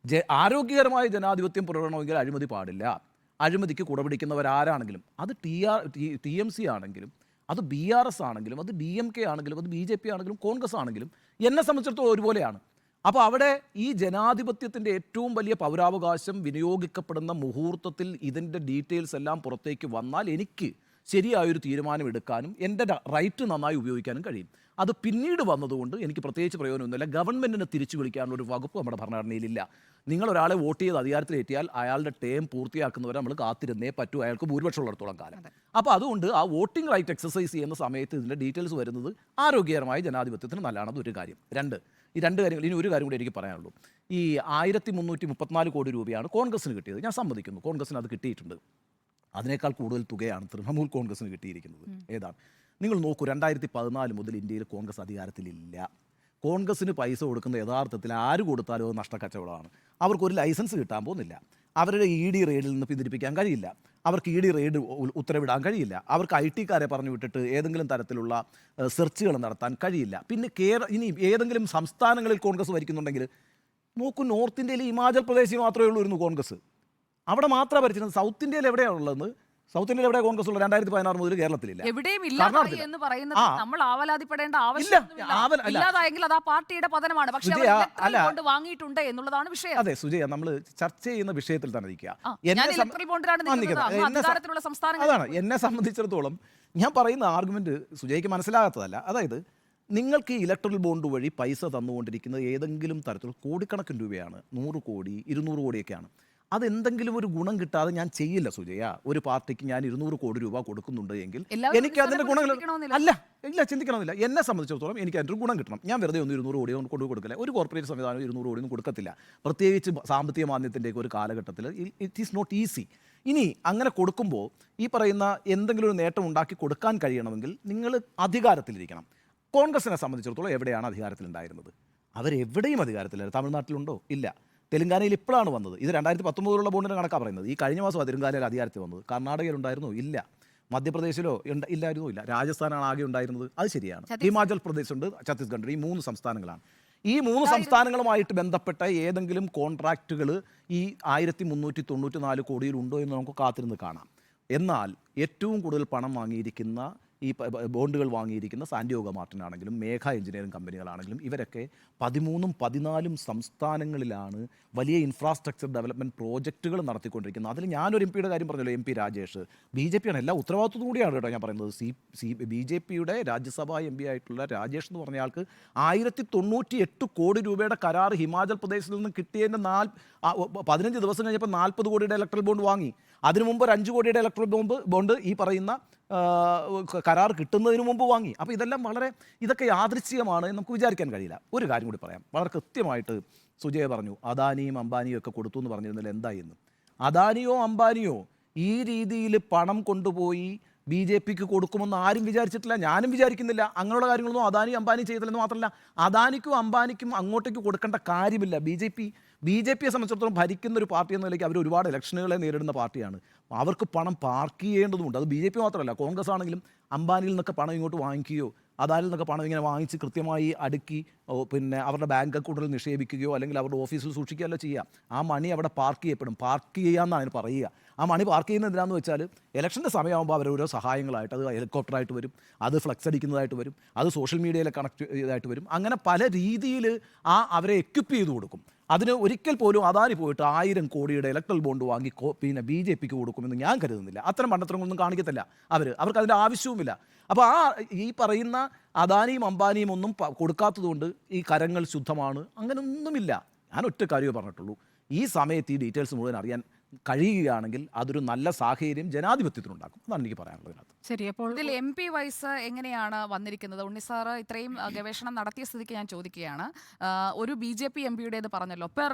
ആരോഗ്യകരമായ ജനാധിപത്യം പുലരണമെങ്കിൽ അഴിമതി പാടില്ല. അഴിമതിക്ക് കുടപിടിക്കുന്നവരാരാണെങ്കിലും, അത് TMC ആണെങ്കിലും അത് BRS ആണെങ്കിലും അത് DMK ആണെങ്കിലും അത് BJP ആണെങ്കിലും കോൺഗ്രസ് ആണെങ്കിലും എന്നെ സംബന്ധിച്ചിടത്തോളം ഒരുപോലെയാണ്. അപ്പോൾ അവിടെ ഈ ജനാധിപത്യത്തിൻ്റെ ഏറ്റവും വലിയ പൗരാവകാശം വിനിയോഗിക്കപ്പെടുന്ന മുഹൂർത്തത്തിൽ ഇതിൻ്റെ ഡീറ്റെയിൽസ് എല്ലാം പുറത്തേക്ക് വന്നാൽ എനിക്ക് ശരിയായൊരു തീരുമാനം എടുക്കാനും എൻ്റെ റൈറ്റ് നന്നായി ഉപയോഗിക്കാനും കഴിയും. അത് പിന്നീട് വന്നതുകൊണ്ട് എനിക്ക് പ്രത്യേകിച്ച് പ്രയോജനമൊന്നുമില്ല. ഗവൺമെൻറ്റിനെ തിരിച്ചു വിളിക്കാനുള്ള ഒരു വകുപ്പ് നമ്മുടെ ഭരണഘടനയിലില്ല. നിങ്ങളൊരാളെ വോട്ട് ചെയ്ത് അധികാരത്തിലെത്തിയാൽ അയാളുടെ ടേം പൂർത്തിയാക്കുന്നവരെ നമ്മൾ കാത്തിരുന്നേ പറ്റൂ, അയാൾക്ക് ഭൂരിപക്ഷം ഉള്ളിടത്തോളം കാലം. അപ്പോൾ അതുകൊണ്ട് ആ വോട്ടിംഗ് റൈറ്റ് എക്സസൈസ് ചെയ്യുന്ന സമയത്ത് ഇതിൻ്റെ ഡീറ്റെയിൽസ് വരുന്നത് ആരോഗ്യകരമായ ജനാധിപത്യത്തിന് നല്ലതാണ്. ഒരു കാര്യം. ഈ രണ്ട് കാര്യങ്ങൾ. ഇനി ഒരു കാര്യം കൂടി എനിക്ക് പറയാനുള്ളൂ. ഈ 1334 കോടി രൂപയാണ് കോൺഗ്രസിന് കിട്ടിയത്. ഞാൻ സമ്മതിക്കുന്നു, കോൺഗ്രസിന് അത് കിട്ടിയിട്ടുണ്ട്. അതിനേക്കാൾ കൂടുതൽ തുകയാണ് തൃണമൂൽ കോൺഗ്രസിന് കിട്ടിയിരിക്കുന്നത്. ഏതാണ്? നിങ്ങൾ നോക്കൂ, 2014 മുതൽ ഇന്ത്യയിൽ കോൺഗ്രസ് അധികാരത്തിലില്ല. കോൺഗ്രസിന് പൈസ കൊടുക്കുന്ന യഥാർത്ഥത്തിൽ ആര് കൊടുത്താലും അത് നഷ്ടക്കച്ചവടമാണ്. അവർക്കൊരു ലൈസൻസ് കിട്ടാൻ പോകുന്നില്ല. അവരുടെ ED റെയ്ഡിൽ നിന്ന് പിന്തിരിപ്പിക്കാൻ കഴിയില്ല. അവർക്ക് ED റെയ്ഡ് ഉത്തരവിടാൻ കഴിയില്ല. അവർക്ക് IT-കാരെ പറഞ്ഞു വിട്ടിട്ട് ഏതെങ്കിലും തരത്തിലുള്ള സെർച്ചുകൾ നടത്താൻ കഴിയില്ല. പിന്നെ ഇനി ഏതെങ്കിലും സംസ്ഥാനങ്ങളിൽ കോൺഗ്രസ് ഭരിക്കുന്നുണ്ടെങ്കിൽ നോക്കൂ, നോർത്ത് ഇന്ത്യയിൽ ഹിമാചൽ പ്രദേശിൽ മാത്രമേ ഉള്ളൂ കോൺഗ്രസ്. അവിടെ മാത്രമേ ഭരിച്ചിരുന്നത്. സൗത്ത് ഇന്ത്യയിൽ എവിടെയാണ് ഉള്ളത്? സൗത്ത് ഇന്ത്യയിൽ എവിടെ കോൺഗ്രസ് ഉള്ള? 2016 മുതൽ കേരളത്തിലില്ല. എവിടെയും ഇല്ലാതായി എന്ന് പറയുന്നത് നമ്മൾ ആവലാതിപ്പെടേണ്ട ആവശ്യമില്ല. ഇല്ലാതായെങ്കിൽ അത് ആ പാർട്ടിയുടെ പതനമാണ്. പക്ഷേ കൊണ്ട് വാങ്ങിയിട്ടുണ്ട് എന്നുള്ളതാണ് വിഷയം. അതെ സുജയ, നമ്മൾ ചർച്ച ചെയ്യുന്ന വിഷയത്തിൽ തന്നെ ഇരിക്കുക. അതാണ് എന്നെ സംബന്ധിച്ചിടത്തോളം ഞാൻ പറയുന്ന ആർഗ്യുമെന്റ് സുജയ്ക്ക് മനസ്സിലാകാത്തതല്ല. അതായത് നിങ്ങൾക്ക് ഈ ഇലക്ട്രൽ ബോണ്ട് വഴി പൈസ തന്നുകൊണ്ടിരിക്കുന്നത് ഏതെങ്കിലും തരത്തിലുള്ള കോടിക്കണക്കിന് രൂപയാണ്. 100 കോടി 200 കോടിയൊക്കെയാണ്. അതെന്തെങ്കിലും ഒരു ഗുണം കിട്ടാതെ ഞാൻ ചെയ്യില്ല സുജയ. ഒരു പാർട്ടിക്ക് ഞാൻ 200 കോടി രൂപ കൊടുക്കുന്നുണ്ട് എങ്കിൽ എനിക്ക് അതിൻ്റെ ഗുണങ്ങൾ ഇല്ല ചിന്തിക്കണമെന്നില്ല. എന്നെ സംബന്ധിച്ചിടത്തോളം എനിക്ക് അതിൻ്റെ ഒരു ഗുണം കിട്ടണം. ഞാൻ വെറുതെ 200 കോടി കൊണ്ട് കൊടുക്കില്ല. ഒരു കോർപ്പറേറ്റ് സംവിധാനം 200 കോടിയൊന്നും കൊടുക്കത്തില്ല. പ്രത്യേകിച്ച് സാമ്പത്തിക മാന്ദ്യത്തിൻ്റെയൊക്കെ ഒരു കാലഘട്ടത്തിൽ ഇറ്റ് ഈസ് നോട്ട് ഈസി. ഇനി അങ്ങനെ കൊടുക്കുമ്പോൾ ഈ പറയുന്ന എന്തെങ്കിലും ഒരു നേട്ടം ഉണ്ടാക്കി കൊടുക്കാൻ കഴിയണമെങ്കിൽ നിങ്ങൾ അധികാരത്തിലിരിക്കണം. കോൺഗ്രസിനെ സംബന്ധിച്ചിടത്തോളം എവിടെയാണ് അധികാരത്തിലുണ്ടായിരുന്നത്? അവരെവിടെയും അധികാരത്തിലല്ല. തമിഴ്നാട്ടിലുണ്ടോ? ഇല്ല. തെലങ്കാനയിൽ ഇപ്പോഴാണ് വന്നത്. ഇത് 2019 ബോണ്ടിൻ്റെ കണക്കാണ് പറയുന്നത്. ഈ കഴിഞ്ഞ മാസം തെലങ്കാനയിൽ അധികാരത്തിൽ വന്നത്. കർണാടകയിലുണ്ടായിരുന്നോ? ഇല്ല. മധ്യപ്രദേശിലോ ഇല്ലായിരുന്നോ? ഇല്ല. രാജസ്ഥാനാണ് ആകെ ഉണ്ടായിരുന്നത്. അത് ശരിയാണ്. ഹിമാചൽ പ്രദേശ് ഉണ്ട്, ഛത്തീസ്ഗഡ്. ഈ 3 സംസ്ഥാനങ്ങളാണ്. ഈ 3 സംസ്ഥാനങ്ങളുമായിട്ട് ബന്ധപ്പെട്ട ഏതെങ്കിലും കോൺട്രാക്റ്റുകൾ ഈ 1394 കോടിയിൽ ഉണ്ടോ എന്ന് നമുക്ക് കാത്തിരുന്ന് കാണാം. എന്നാൽ ഏറ്റവും കൂടുതൽ പണം വാങ്ങിയിരിക്കുന്ന ഈ ബോണ്ടുകൾ വാങ്ങിയിരിക്കുന്ന സാന്റിയോഗോ മാർട്ടിൻ ആണെങ്കിലും മേഘ എഞ്ചിനീയറിംഗ് കമ്പനികളാണെങ്കിലും ഇവരൊക്കെ 13ഉം 14ഉം സംസ്ഥാനങ്ങളിലാണ് വലിയ ഇൻഫ്രാസ്ട്രക്ചർ ഡെവലപ്മെൻറ്റ് പ്രോജക്റ്റുകൾ നടത്തിക്കൊണ്ടിരിക്കുന്നത്. അതിൽ ഞാനൊരു MP-യുടെ കാര്യം പറഞ്ഞല്ലോ, MP രാജേഷ്. BJP-യാണ് എല്ലാ ഉത്തരവാദിത്വത്തോടു കൂടിയാണ് കേട്ടോ ഞാൻ പറയുന്നത്. BJP-യുടെ രാജ്യസഭാ MP ആയിട്ടുള്ള രാജേഷ് എന്ന് പറഞ്ഞ ആൾക്ക് 1098 കോടി രൂപയുടെ കരാർ ഹിമാചൽ പ്രദേശിൽ നിന്ന് കിട്ടിയതിൻ്റെ 15 ദിവസം കഴിഞ്ഞപ്പോൾ 40 കോടിയുടെ ഇലക്ട്രൽ ബോണ്ട് വാങ്ങി. അതിനു മുമ്പ് ഒരു 5 കോടിയുടെ ഇലക്ട്രൽ ബോണ്ട് ഈ പറയുന്ന കരാർ കിട്ടുന്നതിന് മുമ്പ് വാങ്ങി. അപ്പോൾ ഇതൊക്കെ യാദൃച്ഛികമാണ് നമുക്ക് വിചാരിക്കാൻ കഴിയില്ല. ഒരു കാര്യം കൂടി പറയാം. വളരെ കൃത്യമായിട്ട് സുജയ പറഞ്ഞു, അദാനിയും അംബാനിയും ഒക്കെ കൊടുത്തു എന്ന് പറഞ്ഞിരുന്നില്ല. എന്തായിരുന്നു? അദാനിയോ അംബാനിയോ ഈ രീതിയിൽ പണം കൊണ്ടുപോയി BJP-ക്ക് കൊടുക്കുമെന്ന് ആരും വിചാരിച്ചിട്ടില്ല. ഞാനും വിചാരിക്കുന്നില്ല. അങ്ങനെയുള്ള കാര്യങ്ങളൊന്നും അദാനി അംബാനി ചെയ്തില്ലെന്ന് മാത്രമല്ല, അദാനിക്കും അംബാനിക്കും അങ്ങോട്ടേക്ക് കൊടുക്കേണ്ട കാര്യമില്ല. BJP-യെ സംബന്ധിച്ചിടത്തോളം ഭരിക്കുന്ന ഒരു പാർട്ടി എന്ന നിലയ്ക്ക് അവർ ഒരുപാട് ഇലക്ഷനുകളെ നേരിടുന്ന പാർട്ടിയാണ്. അവർക്ക് പണം പാർക്ക് ചെയ്യേണ്ടതുണ്ട്. അത് BJP മാത്രമല്ല, കോൺഗ്രസ് ആണെങ്കിലും അംബാനിയിൽ നിന്നൊക്കെ പണം ഇങ്ങോട്ട് വാങ്ങിക്കുകയോ അദാനിൽ നിന്നൊക്കെ പണം ഇങ്ങനെ വാങ്ങിച്ച് കൃത്യമായി അടുക്കി പിന്നെ അവരുടെ ബാങ്ക് അക്കൗണ്ടിൽ നിക്ഷേപിക്കുകയോ അല്ലെങ്കിൽ അവരുടെ ഓഫീസിൽ സൂക്ഷിക്കുകയല്ല ചെയ്യുക. ആ മണി അവിടെ പാർക്ക് ചെയ്യപ്പെടും. പാർക്ക് ചെയ്യാമെന്നാണ് അതിന് പറയുക. ആ മണി പാർക്ക് ചെയ്യുന്നത് എന്തിനാണെന്ന് വെച്ചാൽ ഇലക്ഷൻ്റെ സമയമാകുമ്പോൾ അവർ ഓരോ സഹായങ്ങളായിട്ട്, അത് ഹെലികോപ്റ്ററായിട്ട് വരും, അത് ഫ്ലക്സ് അടിക്കുന്നതായിട്ട് വരും, അത് സോഷ്യൽ മീഡിയയിൽ കണക്ട് ചെയ്തതായിട്ട് വരും. അങ്ങനെ പല രീതിയിൽ അവരെ എക്വിപ്പ് ചെയ്ത് കൊടുക്കും. അതിന് ഒരിക്കൽ പോലും അദാനി പോയിട്ട് 1000 കോടിയുടെ ഇലക്ട്രൽ ബോണ്ട് വാങ്ങി പിന്നെ BJP-ക്ക് കൊടുക്കുമെന്ന് ഞാൻ കരുതുന്നില്ല. അത്തരം മണ്ടത്തരങ്ങളൊന്നും കാണിക്കത്തില്ല അവർക്ക് അതിൻ്റെ ആവശ്യവുമില്ല. അപ്പോൾ ഈ പറയുന്ന അദാനിയും അംബാനിയും ഒന്നും കൊടുക്കാത്തതുകൊണ്ട് ഈ കരങ്ങൾ ശുദ്ധമാണ്, അങ്ങനെയൊന്നുമില്ല. ഞാൻ ഒറ്റ കാര്യമേ പറഞ്ഞിട്ടുള്ളൂ. ഈ സമയത്ത് ഈ ഡീറ്റെയിൽസ് മുഴുവൻ അറിയാൻ കഴിയുകയാണെങ്കിൽ അതൊരു നല്ല സാഹചര്യം ജനാധിപത്യത്തിനുണ്ടാക്കും. അതാണ് എനിക്ക് പറയാനുള്ളത്. ശരി, അപ്പോൾ ഇതിൽ MP വൈസ് എങ്ങനെയാണ് വന്നിരിക്കുന്നത്? ഉണ്ണിസാർ ഇത്രയും ഗവേഷണം നടത്തിയ സ്ഥിതിക്ക് ഞാൻ ചോദിക്കുകയാണ്. ഒരു BJP MP-യുടേത് പറഞ്ഞല്ലോ, പെർ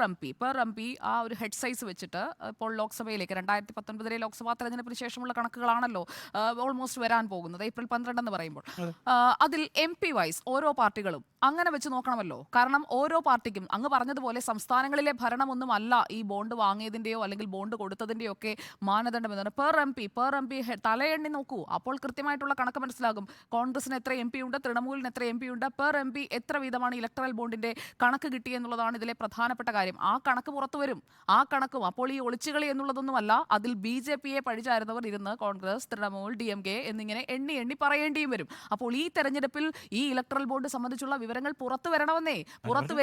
MP ആ ഒരു ഹെഡ് സൈസ് വെച്ചിട്ട് ഇപ്പോൾ ലോക്സഭയിലേക്ക് 2019 ലോക്സഭാ തെരഞ്ഞെടുപ്പിന് ശേഷമുള്ള കണക്കുകളാണല്ലോ ഓൾമോസ്റ്റ് വരാൻ പോകുന്നത്, April 12 എന്ന് പറയുമ്പോൾ. അതിൽ MP വൈസ് ഓരോ പാർട്ടികളും അങ്ങനെ വെച്ച് നോക്കണമല്ലോ. കാരണം ഓരോ പാർട്ടിക്കും അങ്ങ് പറഞ്ഞതുപോലെ സംസ്ഥാനങ്ങളിലെ ഭരണമൊന്നും അല്ല ഈ ബോണ്ട് വാങ്ങിയതിൻ്റെയോ അല്ലെങ്കിൽ ബോണ്ട് ബോണ്ട് കൊടുത്തതിന്റെയൊക്കെ മാനദണ്ഡം എന്താണ്? പെർ എം പി തലയെണ്ണി നോക്കൂ, അപ്പോൾ കൃത്യമായിട്ടുള്ള കണക്ക് മനസ്സിലാകും. കോൺഗ്രസിന് എത്ര MP ഉണ്ട്, തൃണമൂലിന് എത്ര MP ഉണ്ട്, പെർ MP എത്ര വീതമാണ് ഇലക്ട്രൽ ബോണ്ടിന്റെ കണക്ക് കിട്ടിയെന്നുള്ളതാണ് ഇതിലെ പ്രധാനപ്പെട്ട കാര്യം. ആ കണക്ക് പുറത്തു വരും. ആ കണക്കും അപ്പോൾ ഈ ഒളിച്ചുകളി എന്നുള്ളതൊന്നുമല്ല, അതിൽ BJP-യെ പഴിചാരുന്നവർ ഇരുന്ന് കോൺഗ്രസ്, തൃണമൂൽ, DMK എന്നിങ്ങനെ എണ്ണി പറയേണ്ടിയും വരും. അപ്പോൾ ഈ തെരഞ്ഞെടുപ്പിൽ ഈ ഇലക്ട്രൽ ബോണ്ട് സംബന്ധിച്ചുള്ള വിവരങ്ങൾ പുറത്തു വരണമെന്നേ, പുറത്തു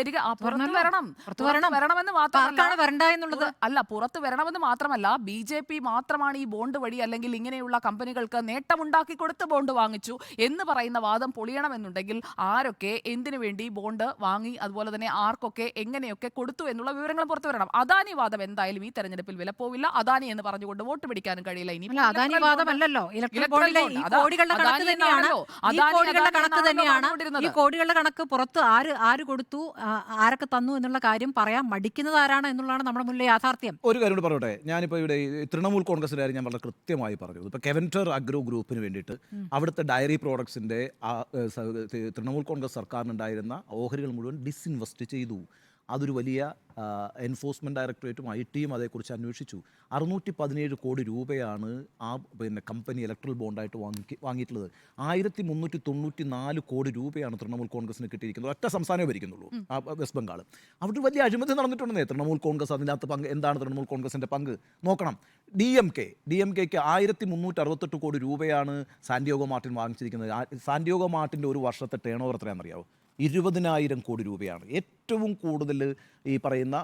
വരണമെന്ന് മാത്രമല്ല BJP മാത്രമാണ് ഈ ബോണ്ട് വഴി അല്ലെങ്കിൽ ഇങ്ങനെയുള്ള കമ്പനികൾക്ക് നേട്ടമുണ്ടാക്കി കൊടുത്ത് ബോണ്ട് വാങ്ങിച്ചു എന്ന് പറയുന്ന വാദം പൊളിയണമെന്നുണ്ടെങ്കിൽ ആരൊക്കെ എന്തിനു വേണ്ടി ബോണ്ട് വാങ്ങി, അതുപോലെ തന്നെ ആർക്കൊക്കെ എങ്ങനെയൊക്കെ കൊടുത്തു എന്നുള്ള വിവരങ്ങൾ പുറത്തു വരണം. അദാനി വാദം എന്തായാലും ഈ തെരഞ്ഞെടുപ്പിൽ വില പോവില്ല. അദാനി എന്ന് പറഞ്ഞുകൊണ്ട് വോട്ട് പിടിക്കാനും കഴിയില്ല. ഇനി അദാനി വാദമല്ലല്ലോ, കോടികളുടെ കണക്ക് തന്നെയാണ്. ഈ കോടികളുടെ കണക്ക് പുറത്ത് ആര് കൊടുത്തു, ആരൊക്കെ തന്നു എന്നുള്ള കാര്യം പറയാൻ മടിക്കുന്നത് ആരാണ് എന്നുള്ളതാണ് നമ്മുടെ മുന്നിലെ യാഥാർത്ഥ്യം. ഒരു കാര്യം കൂടി പറയട്ടെ, ഞാനിപ്പോൾ ഇവിടെ തൃണമൂൽ കോൺഗ്രസിന്റെ കാര്യം ഞാൻ വളരെ കൃത്യമായി പറഞ്ഞു. ഇപ്പോൾ കെവൻറ്റർ അഗ്രോ ഗ്രൂപ്പിന് വേണ്ടിയിട്ട് അവിടുത്തെ ഡയറി പ്രോഡക്ട്സിന്റെ തൃണമൂൽ കോൺഗ്രസ് സർക്കാരിനുണ്ടായിരുന്ന ഓഹരികൾ മുഴുവൻ ഡിസ്ഇൻവെസ്റ്റ് ചെയ്തു. അതൊരു വലിയ എൻഫോഴ്സ്മെൻറ്റ് ഡയറക്ടറേറ്റും IT-യും അതേക്കുറിച്ച് അന്വേഷിച്ചു. 617 കോടി രൂപയാണ് ആ കമ്പനി ഇലക്ട്രൽ ബോണ്ടായിട്ട് വാങ്ങിയിട്ടുള്ളത്. 1394 കോടി രൂപയാണ് തൃണമൂൽ കോൺഗ്രസിന് കിട്ടിയിരിക്കുന്നത്. ഒറ്റ സംസ്ഥാനമേ ഭരിക്കുന്നുള്ളൂ, വെസ്റ്റ് ബംഗാൾ. അവിടെ വലിയ അഴിമതി നടന്നിട്ടുണ്ടെന്നേ. തൃണമൂൽ കോൺഗ്രസ് അതിനകത്ത് പങ്ക് എന്താണ് തൃണമൂൽ കോൺഗ്രസിൻ്റെ പങ്ക് നോക്കണം. DMK 1368 കോടി രൂപയാണ് സാന്റിയാഗോ മാർട്ടിൻ വാങ്ങിച്ചിരിക്കുന്നത്. സാന്റിയാഗോ മാർട്ടിൻ്റെ ഒരു വർഷത്തെ ടേൺ ഓവർ എത്രയാണെന്നറിയാമോ? 20,000 കോടി രൂപയാണ്. ഏറ്റവും കൂടുതൽ ഈ പറയുന്ന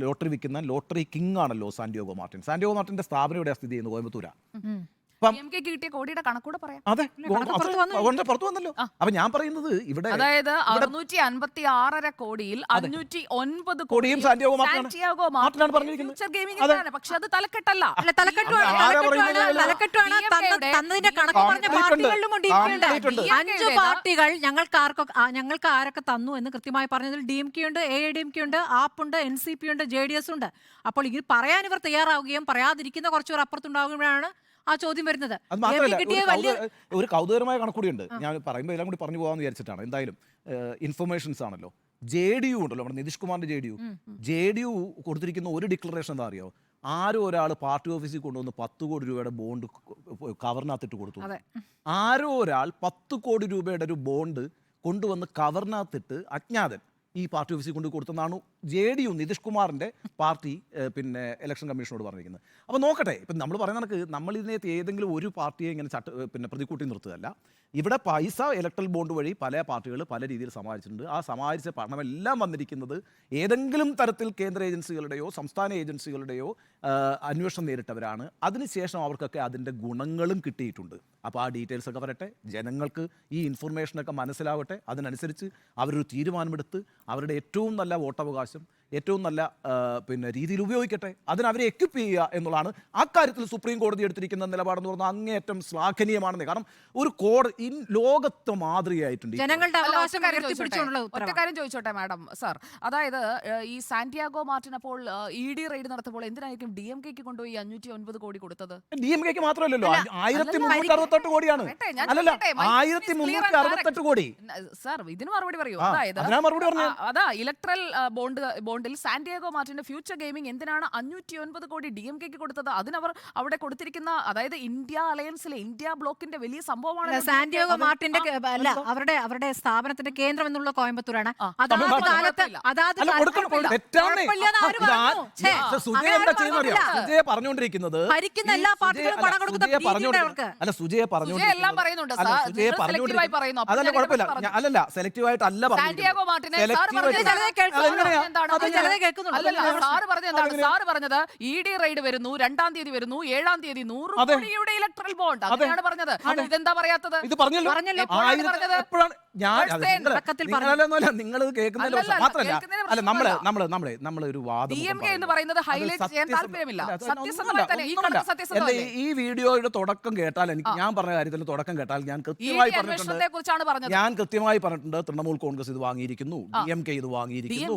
ലോട്ടറി വിൽക്കുന്ന ലോട്ടറി കിങ് ആണല്ലോ സാന്റിയാഗോ മാർട്ടിൻ. സാന്റിയാഗോ മാർട്ടിൻ്റെ സ്ഥാപനം എവിടെയാണ് സ്ഥിതി ചെയ്യുന്നത്? കോയമ്പത്തൂരാ. കിട്ടിയ കോടിയുടെ കണക്കൂടെ പറയാം. അതെ, പുറത്തു വന്നല്ലോ. അപ്പൊ ഞാൻ പറയുന്നത് ഇവിടെ അതായത് 656 കോടിയിൽ 509 കോടിയും സാന്റിയാഗോ മാർട്ടിനാണ് പറഞ്ഞിരിക്കുന്നത്. പക്ഷെ അത് തലക്കെട്ടല്ല. തന്നതിന്റെ കണക്ക് പറഞ്ഞ പാർട്ടികളിലുമുണ്ട്. 5 പാർട്ടികൾ ഞങ്ങൾക്ക് ആരൊക്കെ തന്നു എന്ന് കൃത്യമായി പറഞ്ഞതിൽ DMK ഉണ്ട്, AIDMK ഉണ്ട്, AAP ഉണ്ട്, NCP ഉണ്ട്, JDS ഉണ്ട്. അപ്പോൾ ഇത് പറയാൻ ഇവർ തയ്യാറാവുകയും പറയാതിരിക്കുന്ന കുറച്ചുപേർ അപ്പുറത്തുണ്ടാകുമ്പോഴാണ് ആ ചോദ്യം വരുന്നത്. അത് മാത്രമല്ല, ഒരു കൗതുകരമായ കണക്കൂടിയുണ്ട്. ഞാൻ പറയുമ്പോൾ എല്ലാം കൂടി പറഞ്ഞു പോകാമെന്ന് വിചാരിച്ചിട്ടാണ്. എന്തായാലും ഇൻഫർമേഷൻസ് ആണല്ലോ. JDU ഉണ്ടല്ലോ, നമ്മുടെ നിതീഷ് കുമാറിന്റെ JDU കൊടുത്തിരിക്കുന്ന ഒരു ഡിക്ലറേഷൻ എന്താ അറിയോ? ആരോ ഒരാൾ പാർട്ടി ഓഫീസിൽ കൊണ്ടുവന്ന് 10 കോടി രൂപയുടെ ബോണ്ട് കവറിനകത്തിട്ട് കൊടുത്തു. ആരോ ഒരാൾ 10 കോടി രൂപയുടെ ഒരു ബോണ്ട് കൊണ്ടുവന്ന് കവറിനകത്തിട്ട് അജ്ഞാതൻ ഈ പാർട്ടി ഓഫീസിൽ കൊണ്ട് കൊടുത്തെന്നാണ് JDU നിതീഷ് കുമാറിൻ്റെ പാർട്ടി ഇലക്ഷൻ കമ്മീഷനോട് പറഞ്ഞിരിക്കുന്നത്. അപ്പോൾ നോക്കട്ടെ, ഇപ്പം നമ്മൾ പറയുന്ന കണക്ക് നമ്മളിതിനകത്ത് ഏതെങ്കിലും ഒരു പാർട്ടിയെ ഇങ്ങനെ പ്രതിക്കൂട്ടി നിർത്തുകയല്ല. ഇവിടെ പൈസ ഇലക്ട്രൽ ബോണ്ട് വഴി പല പാർട്ടികൾ പല രീതിയിൽ സമാഹരിച്ചിട്ടുണ്ട്. ആ സമാഹരിച്ച പണമെല്ലാം വന്നിരിക്കുന്നത് ഏതെങ്കിലും തരത്തിൽ കേന്ദ്ര ഏജൻസികളുടെയോ സംസ്ഥാന ഏജൻസികളുടെയോ അന്വേഷണം നേരിട്ടവരാണ്. അതിനുശേഷം അവർക്കൊക്കെ അതിൻ്റെ ഗുണങ്ങളും കിട്ടിയിട്ടുണ്ട്. അപ്പോൾ ആ ഡീറ്റെയിൽസ് ഒക്കെ വരട്ടെ, ജനങ്ങൾക്ക് ഈ ഇൻഫർമേഷനൊക്കെ മനസ്സിലാവട്ടെ. അതിനനുസരിച്ച് അവരൊരു തീരുമാനമെടുത്ത് അവരുടെ ഏറ്റവും നല്ല വോട്ടവകാശം ഏറ്റവും നല്ല രീതിയിൽ ഉപയോഗിക്കട്ടെ. അതിനവരെ എക്വിപ്പ് ചെയ്യുക എന്നുള്ളതാണ് അക്കാര്യത്തിൽ സുപ്രീം കോടതി എടുത്തിരിക്കുന്ന നിലപാടെന്ന് പറഞ്ഞാൽ അങ്ങേയറ്റം ശ്ലാഘനീയമാണെന്ന്. കാരണം ഒരു ലോകത്ത് മാതൃകയായിട്ടുണ്ട്. ഒറ്റ കാര്യം ചോദിച്ചോട്ടെ മാഡം സാർ, അതായത് ഈ സാന്റിയാഗോ മാർട്ടിൻ അപ്പോൾ ED റെയ്ഡ് നടത്തുമ്പോൾ എന്തിനായിരിക്കും DMK-ക്ക് കൊണ്ടുപോയി 509 കോടി കൊടുത്തത്? DMK-ക്ക് മാത്രമല്ലല്ലോ, 1368 കോടിയാണ്. അല്ലല്ല, 1368 കോടി. സാർ ഇതിന് മറുപടി പറയൂ. അതായത് അതാ ഇലക്ട്രൽ ബോണ്ടിൽ സാന്റിയാഗോ മാർട്ടിന്റെ ഫ്യൂച്ചർ ഗെയിമിംഗ് എന്തിനാണ് 509 കോടി DMK-ക്ക് കൊടുത്തത്? അതിനവർ അവിടെ കൊടുത്തിരിക്കുന്ന, അതായത് ഇന്ത്യ അലയൻസിലെ ഇന്ത്യ ബ്ലോക്കിന്റെ വലിയ സംഭവമാണ്. സാന്റിയാഗോ മാർട്ടിന്റെ അല്ല, അവരുടെ സ്ഥാപനത്തിന്റെ കേന്ദ്രം എന്നുള്ള കോയമ്പത്തൂരാണ്. പറഞ്ഞുകൊണ്ടിരിക്കുന്നത് അതല്ല, കുഴപ്പമില്ല. അല്ലല്ല, സെലക്റ്റീവായിട്ട് അല്ല സാറ് പറഞ്ഞത് ED റെയ്ഡ് വരുന്നു, 2-ാം തീയതി വരുന്നു, 7-ാം തീയതി 100 കോടിയുടെ ഇലക്ട്രൽ ബോണ്ട്. അങ്ങനെയാണ് പറഞ്ഞത്. ഇതെന്താ പറയാത്തത്? ഇത് പറഞ്ഞല്ലോ. നിങ്ങൾ കേൾക്കുന്നില്ല. മാത്രമല്ല, അല്ല നമ്മള് ഒരു വാദം എന്ന് പറയുന്നത് ഹൈലൈറ്റ് ചെയ്യാൻ താല്പര്യമില്ല. സത്യസന്ധമായി തന്നെ ഈ കണക്ക് സത്യസന്ധമല്ലേ? ഈ വീഡിയോയുടെ തുടക്കം കേട്ടാൽ ഞാൻ പറഞ്ഞ കാര്യത്തിൽ തുടക്കം കേട്ടാൽ ഞാൻ കൃത്യമായി പറഞ്ഞിട്ടുണ്ട്. തൃണമൂൽ കോൺഗ്രസ് ഇത് വാങ്ങിയിരിക്കുന്നു, DMK ഇത് വാങ്ങിയിരിക്കുന്നു,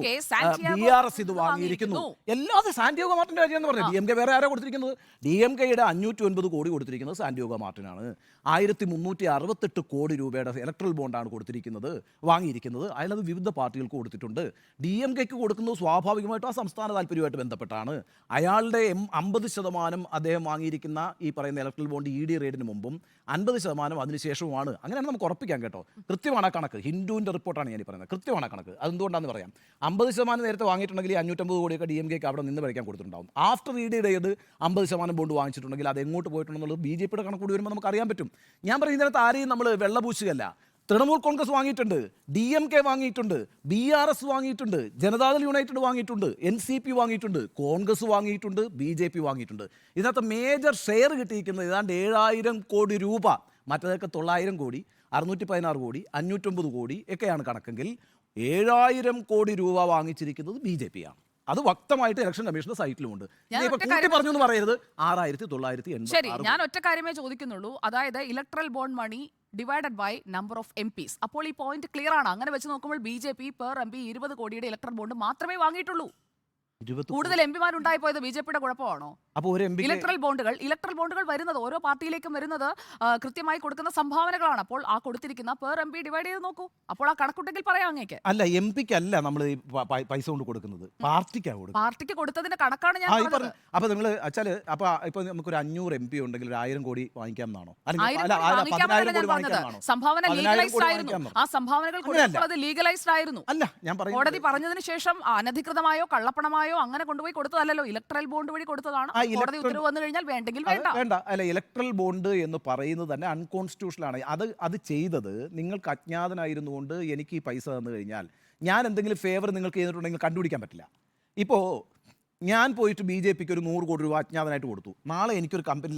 BRS ഇത് വാങ്ങിയിരിക്കുന്നു. എല്ലാതെ സാന്റിയാഗോ മാർട്ടിന്റെ കാര്യം പറഞ്ഞു. DMK വേറെ ആരാ കൊടുത്തിരിക്കുന്നത്? DMKയുടെ 509 കോടി കൊടുത്തിരിക്കുന്നത് സാന്റിയാഗോ മാർട്ടിനാണ്. 1368 കോടി രൂപയുടെ ഇലക്ട്രൽ ബോണ്ടാണ് കൊടുത്തിരിക്കുന്നത്, വാങ്ങിയിരിക്കുന്നത്. അയാളത് വിവിധ പാർട്ടികൾക്ക് കൊടുത്തിട്ടുണ്ട്. DMKക്ക് കൊടുക്കുന്നത് സ്വാഭാവികമായിട്ടും ആ സംസ്ഥാന താല്പര്യമായിട്ട് ബന്ധപ്പെട്ടാണ്. അയാളുടെ 50% അദ്ദേഹം വാങ്ങിയിരിക്കുന്ന ഈ പറയുന്ന ഇലക്ട്രൽ ബോണ്ട് ED റെയ്ഡിന് മുമ്പും 50% അതിനുശേഷവുമാണ്. അങ്ങനെയാണ് നമുക്ക് ഉറപ്പിക്കാം കേട്ടോ. കൃത്യമാണ് ആ കണക്ക്. ഹിന്ദുവിൻ്റെ റിപ്പോർട്ടാണ് ഞാൻ പറയുന്നത്. കൃത്യമാണ് കണക്ക്. അതെന്തുകൊണ്ടാണെന്ന് പറയാം. 50% നേരത്തെ വാങ്ങിയിട്ടുണ്ടെങ്കിൽ 550 കോടിയൊക്കെ DMKക്ക് അവിടെ നിന്ന് പഠിക്കാൻ കൊടുത്തിട്ടുണ്ടാവും. ആഫ്റ്റർ ED റെയ്ഡ് 50% ബോണ്ട് വാങ്ങിച്ചിട്ടുണ്ടെങ്കിൽ അത് എങ്ങോട്ട് പോയിട്ടുണ്ടെന്നുള്ളത് BJPയുടെ കണക്ക് കൂടി വരുമ്പോൾ നമുക്ക് അറിയാൻ പറ്റും. ഞാൻ പറയുന്നതിനകത്ത് ആരെയും നമ്മൾ വെള്ളപൂശുകയല്ല. തൃണമൂൽ കോൺഗ്രസ് വാങ്ങിയിട്ടുണ്ട്, DMK വാങ്ങിയിട്ടുണ്ട്, BRS വാങ്ങിയിട്ടുണ്ട്, ജനതാദൾ യുണൈറ്റഡ് വാങ്ങിയിട്ടുണ്ട്, NCP വാങ്ങിയിട്ടുണ്ട്, കോൺഗ്രസ് വാങ്ങിയിട്ടുണ്ട്, BJP വാങ്ങിയിട്ടുണ്ട്. ഇതിനകത്ത് മേജർ ഷെയർ കിട്ടിയിരിക്കുന്നത് ഏതാണ്ട് 7000 കോടി രൂപ. മറ്റേതൊക്കെ 900 കോടി, 616 കോടി, 509 കോടി ഒക്കെയാണ് കണക്കെങ്കിൽ 7000 കോടി രൂപ വാങ്ങിച്ചിരിക്കുന്നത് BJP ആണ്. അത് വ്യക്തമായിട്ട് ഇലക്ഷൻ കമ്മീഷന്റെ സൈറ്റിലുമുണ്ട്. പറഞ്ഞു എന്ന് പറയരുത്. 6980. ശരി, ഞാൻ ഒറ്റ കാര്യമേ ചോദിക്കുന്നുള്ളൂ. അതായത് electoral bond money divided by number of MPs. അപ്പോൾ ഈ പോയിന്റ് ക്ലിയർ ആണ്. അങ്ങനെ വെച്ച് നോക്കുമ്പോൾ BJP പെർ MP 20 കോടിയുടെ ഇലക്ട്രൽ ബോണ്ട് മാത്രമേ വാങ്ങിയിട്ടുള്ളൂ. കൂടുതൽ MPമാർ ഉണ്ടായിപ്പോയത് BJPയുടെ കുഴപ്പമാണോ? അപ്പോൾ ഒരു ഇലക്ട്രൽ ബോണ്ടുകൾ വരുന്നത് ഓരോ പാർട്ടിയിലേക്കും വരുന്നത് കൃത്യമായി കൊടുക്കുന്ന സംഭാവനകളാണ്. അപ്പോൾ ആ കൊടുത്തിരിക്കുന്ന പെർ MP ഡിവൈഡ് ചെയ്ത് നോക്കൂ. അപ്പോൾ ആ കണക്കുണ്ടെങ്കിൽ പറയാം അങ്ങേക്ക്. അല്ല, MPക്ക് അല്ല നമ്മൾ പൈസ കൊണ്ട് കൊടുക്കുന്നത്, പാർട്ടിക്കാണ് കൊടുക്കുന്നത്. പാർട്ടിക്ക് കൊടുത്തതിന്റെ കണക്കാണ് ഞാൻ പറഞ്ഞത്. അപ്പൊ നിങ്ങൾ വെച്ചാല് അപ്പൊ ഇപ്പൊ നമുക്കൊരു 500 MP ഉണ്ടെങ്കിൽ 1000 കോടി വാങ്ങിക്കാം എന്നാണോ? സംഭാവന ലീഗലൈസ്ഡ് ആയിരുന്നു. ആ സംഭാവനകൾ കൊടുക്കുന്നത് ലീഗലൈസ്ഡ് ആയിരുന്നു. അല്ല, ഞാൻ പറയുന്നത് കോടതി പറഞ്ഞതിന് ശേഷം അനധികൃതമായോ കള്ളപ്പണമായോ അങ്ങനെ കൊണ്ടുപോയി കൊടുത്തതല്ലോ, ഇലക്ട്രൽ ബോണ്ട് വഴി കൊടുത്തതാണ്. കോടതി ഉത്തരവ് വന്നു കഴിഞ്ഞാൽ വേണ്ടെങ്കിൽ വേണ്ട. അല്ല, ഇലക്ട്രൽ ബോണ്ട് എന്ന് പറയുന്നത് തന്നെ അൺകോൺസ്റ്റിറ്റ്യൂഷണൽ ആണ്. അത് ചെയ്തത് നിങ്ങൾക്ക് അജ്ഞാതനായിരുന്നുകൊണ്ട് എനിക്ക് ഈ പൈസ തന്നു കഴിഞ്ഞാൽ ഞാൻ എന്തെങ്കിലും ഫേവർ നിങ്ങൾക്ക് ചെയ്തിട്ടുണ്ടെങ്കിൽ കണ്ടുപിടിക്കാൻ പറ്റില്ല. ഇപ്പോൾ ഞാൻ പോയിട്ട് BJPക്ക് ഒരു 100 കോടി രൂപ അജ്ഞാതനായിട്ട് കൊടുത്തു. നാളെ എനിക്കൊരു കമ്പനി,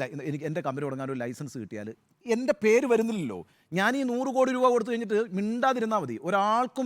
എൻ്റെ കമ്പനി തുടങ്ങാൻ ഒരു ലൈസൻസ് കിട്ടിയാൽ എൻ്റെ പേര് വരുന്നില്ലല്ലോ. ഞാൻ ഈ 100 കോടി രൂപ കൊടുത്തു കഴിഞ്ഞിട്ട് മിണ്ടാതിരുന്നാൽ മതി. ഒരാൾക്കും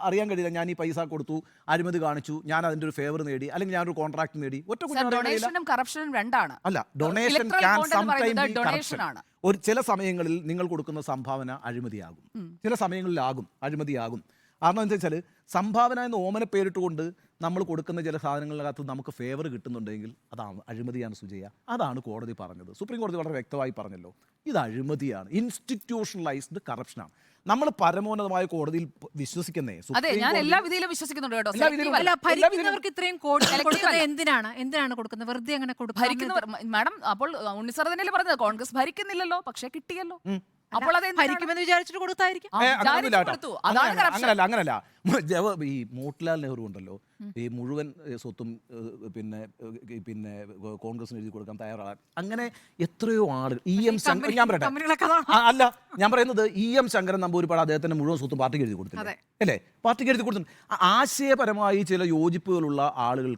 അറിയാൻ കഴിയില്ല ഞാൻ ഈ പൈസ കൊടുത്തു, അഴിമതി കാണിച്ചു, ഞാൻ അതിൻ്റെ ഒരു ഫേവർ നേടി, അല്ലെങ്കിൽ ഞാനൊരു കോൺട്രാക്ട് നേടി. ഒറ്റ ഡൊണേഷനും കറപ്ഷനും രണ്ടാണ്. അല്ല, donation can sometimes B corruption. ഒരു ചില സമയങ്ങളിൽ നിങ്ങൾ കൊടുക്കുന്ന സംഭാവന അഴിമതിയാകും, ചില സമയങ്ങളിലാകും അഴിമതിയാകും. കാരണം എന്താ വെച്ചാൽ സംഭാവന എന്ന് ഓമന പേരിട്ടുകൊണ്ട് നമ്മൾ കൊടുക്കുന്ന ചില സാധനങ്ങളിനകത്ത് നമുക്ക് ഫേവർ കിട്ടുന്നുണ്ടെങ്കിൽ അതാണ് അഴിമതിയാണ് സുജയ. അതാണ് കോടതി പറഞ്ഞത്. സുപ്രീം കോടതി വളരെ വ്യക്തമായി പറഞ്ഞല്ലോ, ഇത് അഴിമതിയാണ്, ഇൻസ്റ്റിറ്റ്യൂഷണലൈസ്ഡ് കറപ്ഷനാണ്. നമ്മൾ പരമോന്നതമായ കോടതിയിൽ വിശ്വസിക്കുന്നേ. ഞാൻ എല്ലാ വിധിയിലും വിശ്വസിക്കുന്നുണ്ട് കേട്ടോ. ഭരിക്കുന്നവർക്ക് ഇത്രയും കോടി എന്തിനാണ് കൊടുക്കുന്നത്? വെറുതെ അങ്ങനെ ഭരിക്കുന്നവർ മാഡം, അപ്പോൾ ഉണ്ണിസാർ തന്നെയല്ലേ പറഞ്ഞത് കോൺഗ്രസ് ഭരിക്കുന്നില്ലല്ലോ, പക്ഷേ കിട്ടിയല്ലോ. അപ്പോൾ അത് ഭരിക്കുമെന്ന് വിചാരിച്ചിട്ട് കൊടുത്തായിരിക്കും. അങ്ങനല്ല. ഈ മോട്ടിലാൽ നെഹ്റു ഉണ്ടല്ലോ, ഈ മുഴുവൻ സ്വത്തും പിന്നെ കോൺഗ്രസിന് എഴുതി കൊടുക്കാൻ തയ്യാറാണ്. അങ്ങനെ എത്രയോ ആളുകൾ. EM ശങ്കരൻ, ഞാൻ പറയട്ടെ, അല്ല ഞാൻ പറയുന്നത് EM ശങ്കരൻ നമ്പൂരിപ്പാട് അദ്ദേഹത്തിന്റെ മുഴുവൻ സ്വത്തും പാർട്ടിക്ക് എഴുതി കൊടുത്തില്ല അല്ലേ? പാർട്ടിക്ക് എഴുതി കൊടുത്തിട്ടുണ്ട്. ആശയപരമായി ചില യോജിപ്പുകളുള്ള ആളുകൾ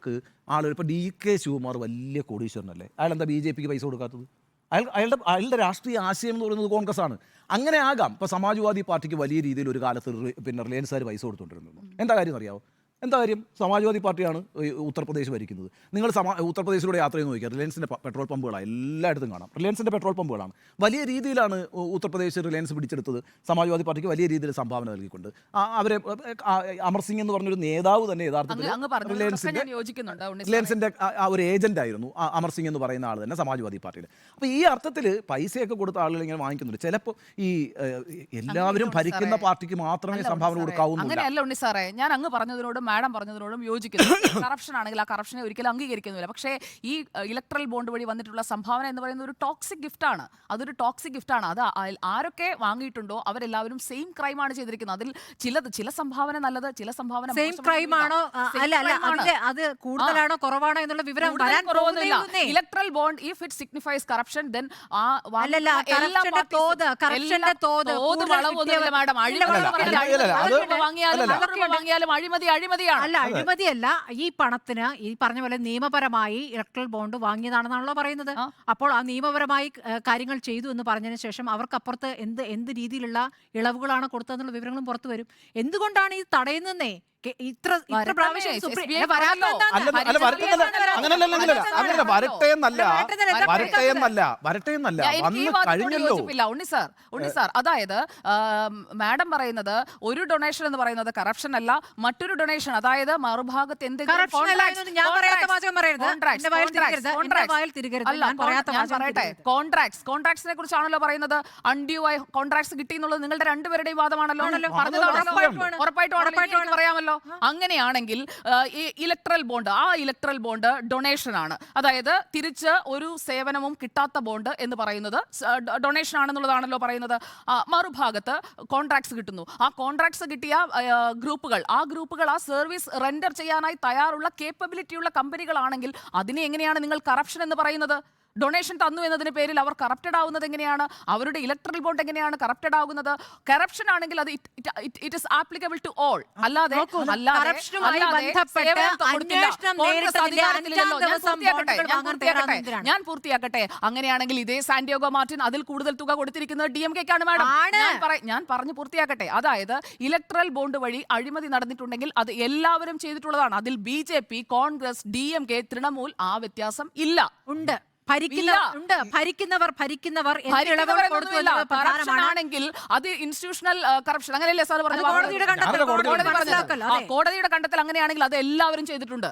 ഇപ്പൊ DK ശിവകുമാർ വലിയ കോടീശ്വരനല്ലേ, അയാളെന്താ BJPക്ക് പൈസ കൊടുക്കാത്തത്? അയാളുടെ രാഷ്ട്രീയ ആശയം എന്ന് പറയുന്നത് കോൺഗ്രസ് ആണ്. അങ്ങനെ ആകാം. ഇപ്പോൾ സമാജ്വാദി പാർട്ടിക്ക് വലിയ രീതിയിൽ ഒരു കാലത്ത് റിലയൻസുകാർ പൈസ കൊടുത്തുകൊണ്ടിരുന്നു. എന്താ കാര്യം അറിയാമോ? എന്താ കാര്യം? സമാജ്വാദി പാർട്ടിയാണ് ഉത്തർപ്രദേശ് ഭരിക്കുന്നത്. നിങ്ങൾ ഉത്തർപ്രദേശിലൂടെ യാത്ര ചെയ്ത് നോക്കിയാൽ റിലയൻസിൻ്റെ പെട്രോൾ പമ്പുകളാണ് എല്ലായിടത്തും കാണാം. റിലയൻസിൻ്റെ പെട്രോൾ പമ്പുകളാണ്. വലിയ രീതിയിലാണ് ഉത്തർപ്രദേശ് റിലയൻസ് പിടിച്ചെടുത്തത്. സമാജ്വാദി പാർട്ടിക്ക് വലിയ രീതിയിൽ സംഭാവന നൽകിക്കൊണ്ട് അവരെ അമർ സിംഗ് എന്ന് പറഞ്ഞൊരു നേതാവ് തന്നെ യഥാർത്ഥത്തിൽ റിലയൻസിൻ്റെ ഒരു ഏജന്റ് ആയിരുന്നു. അമർ സിംഗ് എന്ന് പറയുന്ന ആൾ തന്നെ സമാജ്വാദി പാർട്ടിയിൽ. അപ്പോൾ ഈ അർത്ഥത്തിൽ പൈസയൊക്കെ കൊടുത്ത ആളുകൾ ഇങ്ങനെ വാങ്ങിക്കുന്നുണ്ട്. ചിലപ്പോൾ ഈ എല്ലാവരും ഭരിക്കുന്ന പാർട്ടിക്ക് മാത്രമേ സംഭാവന കൊടുക്കാവൂ. അങ്ങനെയല്ല ഉണ്ണി സാറേ, ഞാൻ അങ്ങ് പറഞ്ഞതിനോട് മാഡം പറഞ്ഞതിനോടും യോജിക്കുന്നു. കറപ്ഷൻ ആണെങ്കിൽ ആ കറപ്ഷനെ ഒരിക്കലും അംഗീകരിക്കുന്നില്ല. പക്ഷേ ഈ ഇലക്ട്രൽ ബോണ്ട് വഴി വന്നിട്ടുള്ള സംഭാവന എന്ന് പറയുന്നത് ഒരു ടോക്സിക് ഗിഫ്റ്റാണ്. അതൊരു ടോക്സിക് ഗിഫ്റ്റാണ്. അത് ആരൊക്കെ വാങ്ങിയിട്ടുണ്ടോ അവരെല്ലാവരും സെയിം ക്രൈമാണ് ചെയ്തിരിക്കുന്നത്. അതിൽ ചില സംഭാവന നല്ലത്, ചില സംഭാവന സെയിം ക്രൈം ആണോ അത് കൂടുതലാണോ കുറവാണോ എന്നുള്ള വിവരം electoral bond if it signifies corruption then അല്ല, അഴിമതിയല്ല. ഈ പണത്തിന് ഈ പറഞ്ഞ പോലെ നിയമപരമായി ഇലക്ട്രൽ ബോണ്ട് വാങ്ങിയതാണെന്നാണല്ലോ പറയുന്നത്. അപ്പോൾ ആ നിയമപരമായി കാര്യങ്ങൾ ചെയ്തു എന്ന് പറഞ്ഞതിന് ശേഷം അവർക്കപ്പുറത്ത് എന്ത് രീതിയിലുള്ള ഇളവുകളാണ് കൊടുത്തതെന്നുള്ള വിവരങ്ങളും പുറത്തു വരും. എന്തുകൊണ്ടാണ് ഈ തടയുന്നേ? ഇത്ര വരട്ടെ, പ്രാവശ്യം SBI സുപ്രീം പറഞ്ഞല്ലോ. വരാത്തത് എന്താണ്? അല്ല വരട്ടെ അങ്ങനല്ല വരട്ടെ എന്നല്ല എനിക്ക് ഈ വന്ന് വാദത്തോട് കഴിഞ്ഞല്ലോ. യോജിപ്പില്ല. ഉണ്ണി സാർ അതായത് മാഡം പറയുന്നത് ഒരു ഡൊണേഷൻ എന്ന് പറയുന്നത് കറപ്ഷൻ അല്ല, മറ്റൊരു ഡൊണേഷൻ അതായത് മറുഭാഗത്ത് Corruption അല്ല എന്നൊന്നും ഞാൻ പറയാത്ത വാചകം പറയരുത്. എന്റെ വായിൽ തിരികരുത്. എന്റെ വായിൽ തിരികരുത്. ഞാൻ പറയാത്ത വാചകം പറയട്ടെ. കോൺട്രാക്ട്സിനെ കുറിച്ചാണല്ലോ പറയുന്നത്. അൺഡ്യൂ ആയി കോൺട്രാക്ട്സ് കിട്ടി എന്നുള്ളത് നിങ്ങളുടെ രണ്ടുപേരുടെയും വാദമാണല്ലോ. ഉറപ്പായിട്ടും പറയാമല്ലോ. അങ്ങനെയാണെങ്കിൽ ഈ ഇലക്ട്രൽ ബോണ്ട് ഡൊണേഷൻ ആണ്. അതായത് തിരിച്ച് ഒരു സേവനവും കിട്ടാത്ത ബോണ്ട് എന്ന് പറയുന്നത് ഡൊണേഷൻ ആണെന്നുള്ളതാണല്ലോ പറയുന്നത്. മറുഭാഗത്ത് കോൺട്രാക്ട്സ് കിട്ടുന്നു. ആ കോൺട്രാക്ട്സ് കിട്ടിയ ഗ്രൂപ്പുകൾ ആ സർവീസ് റെൻഡർ ചെയ്യാനായി തയ്യാറുള്ള കേപ്പബിലിറ്റി ഉള്ള കമ്പനികളാണെങ്കിൽ അതിനെ എങ്ങനെയാണ് നിങ്ങൾ കറപ്ഷൻ എന്ന് പറയുന്നത്? ഡൊണേഷൻ തന്നു എന്നതിന് പേരിൽ അവർ കറപ്റ്റഡ് ആവുന്നത് എങ്ങനെയാണ്? അവരുടെ ഇലക്ട്രൽ ബോണ്ട് എങ്ങനെയാണ് കറപ്റ്റഡ് ആകുന്നത്? കറപ്ഷൻ ആണെങ്കിൽ അത് it is applicable to all. അല്ലാതെ ഞാൻ പൂർത്തിയാക്കട്ടെ. അങ്ങനെയാണെങ്കിൽ ഇതേ സാന്റിയാഗോ മാർട്ടിൻ അതിൽ കൂടുതൽ തുക കൊടുത്തിരിക്കുന്നത് DMK-ക്കാണ് മാഡം. ഞാൻ പറഞ്ഞു പൂർത്തിയാക്കട്ടെ. അതായത് ഇലക്ട്രൽ ബോണ്ട് വഴി അഴിമതി നടന്നിട്ടുണ്ടെങ്കിൽ അത് എല്ലാവരും ചെയ്തിട്ടുള്ളതാണ്. അതിൽ BJP, കോൺഗ്രസ്, DMK, തൃണമൂൽ ആ വ്യത്യാസം ഇല്ല. ഉണ്ട്. ഭരിക്കുന്നവർ ആണെങ്കിൽ അത് ഇൻസ്റ്റിറ്റ്യൂഷണൽ കറപ്ഷൻ അങ്ങനെയല്ലേ സാർ പറഞ്ഞു? കോടതിയുടെ കണ്ടെത്തൽ അങ്ങനെയാണെങ്കിൽ അത് എല്ലാവരും ചെയ്തിട്ടുണ്ട്.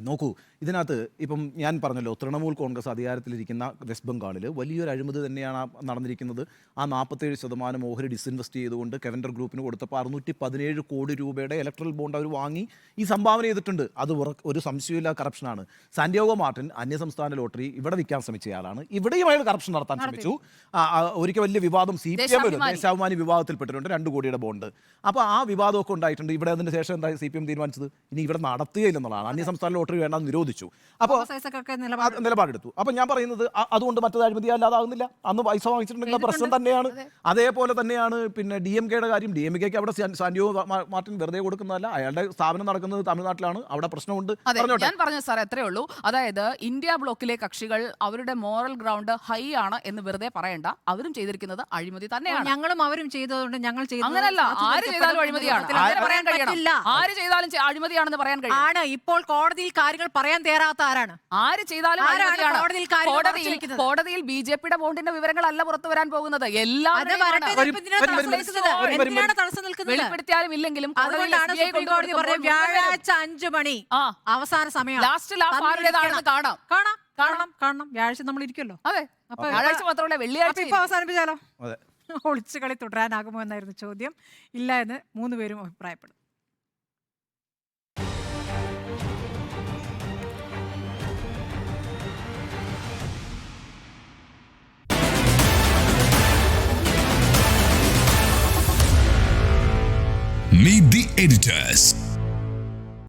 നോക്കൂ, ഇതിനകത്ത് ഇപ്പം ഞാൻ പറഞ്ഞല്ലോ, തൃണമൂൽ കോൺഗ്രസ് അധികാരത്തിലിരിക്കുന്ന വെസ്റ്റ് ബംഗാളിൽ വലിയൊരു അഴിമതി തന്നെയാണ് നടന്നിരിക്കുന്നത്. ആ 47% ഓഹരി ഡിസ്ഇൻവെസ്റ്റ് ചെയ്തുകൊണ്ട് കെവൻഡർ ഗ്രൂപ്പിന് കൊടുത്തപ്പോൾ 617 കോടി രൂപയുടെ ഇലക്ട്രൽ ബോണ്ട് അവർ വാങ്ങി ഈ സംഭാവന ചെയ്തിട്ടുണ്ട്. അത് ഒരു സംശയമില്ല കറപ്ഷനാണ്. സാന്റിയാഗോ മാർട്ടിൻ അന്യസംസ്ഥാന ലോട്ടറി ഇവിടെ വിൽക്കാൻ ശ്രമിച്ചയാളാണ്. ഇവിടെയും അയാൾ കറപ്ഷൻ നടത്താൻ ശ്രമിച്ചു. ഒരിക്കൽ വലിയ വിവാദം CPM ദേശാഭിമാനി വിവാദത്തിൽപ്പെട്ടിട്ടുണ്ട്, 2 കോടിയുടെ ബോണ്ട്. അപ്പോൾ ആ വിവാദമൊക്കെ ഉണ്ടായിട്ടുണ്ട്. ഇവിടെ അതിന് ശേഷം എന്താ CPM തീരുമാനിച്ചത്? ഇനി ഇവിടെ നടത്തുകയില്ലെന്നുള്ളതാണ്. അന്യസംസ്ഥാന ലോട്ടറി വേണ്ടെന്ന് നിരോധിച്ചു. അപ്പോൾ നിലപാടെടുത്തു. അപ്പോൾ ഞാൻ പറയുന്നത് അതുകൊണ്ട് മറ്റൊരു അഴിമതി അല്ലാതാകുന്നില്ല. അന്ന് പൈസ വാങ്ങിച്ചിട്ടുണ്ടെങ്കിൽ പ്രശ്നം തന്നെയാണ്. അതേപോലെ തന്നെയാണ് പിന്നെ DMK-യുടെ കാര്യം. DMK-ക്ക് അവിടെ സാന്റിയാഗോ മാർട്ടിൻ വെറുതെ കൊടുക്കുന്നതല്ല. അയാളുടെ സ്ഥാപനം നടക്കുന്നത് തമിഴ്നാട്ടിലാണ്. അവിടെ പ്രശ്നമുണ്ട്. ഞാൻ പറഞ്ഞ സാർ എത്രയേ ഉള്ളൂ. അതായത് ഇന്ത്യ ബ്ലോക്കിലെ കക്ഷികൾ അവരുടെ മോറൽ ഗ്രൗണ്ട് ഹൈ ആണ് എന്ന് വെറുതെ പറയണ്ട. അവരും ചെയ്തിരിക്കുന്നത് അഴിമതി തന്നെയാണ്. ഞങ്ങളും അവരും ചെയ്തതുകൊണ്ട് ഞങ്ങൾ അങ്ങനല്ല. ആര് ചെയ്താലും അഴിമതിയാണ് പറയാൻ കഴിയില്ല. ആര് ചെയ്താലും അഴിമതിയാണെന്ന് പറയാൻ കഴിയും. ഇപ്പോൾ കോടതിയിൽ കാര്യങ്ങൾ പറയാൻ തയ്യാറാത്ത ആരാണ്? ആര് ചെയ്താലും കോടതിയിൽ BJP-യുടെ ബോണ്ടിന്റെ വിവരങ്ങളല്ല പുറത്തു വരാൻ പോകുന്നത്. എല്ലാം വെളിപ്പെടുത്തിയാലും ഇല്ലെങ്കിലും വ്യാഴാഴ്ച 5 മണി അവസാന സമയം കാണാം. വ്യാഴാഴ്ച നമ്മൾ ഇരിക്കുമല്ലോ. അതെ, വ്യാഴാഴ്ച മാത്രമല്ല വെള്ളിയാഴ്ച. ഇപ്പൊ അവസാനിപ്പിച്ചാലോ? ഒളിച്ചുകളി തുടരാനാകുമോ എന്നായിരുന്നു ചോദ്യം. ഇല്ല എന്ന് 3 പേരും അഭിപ്രായപ്പെടും. Meet the editors.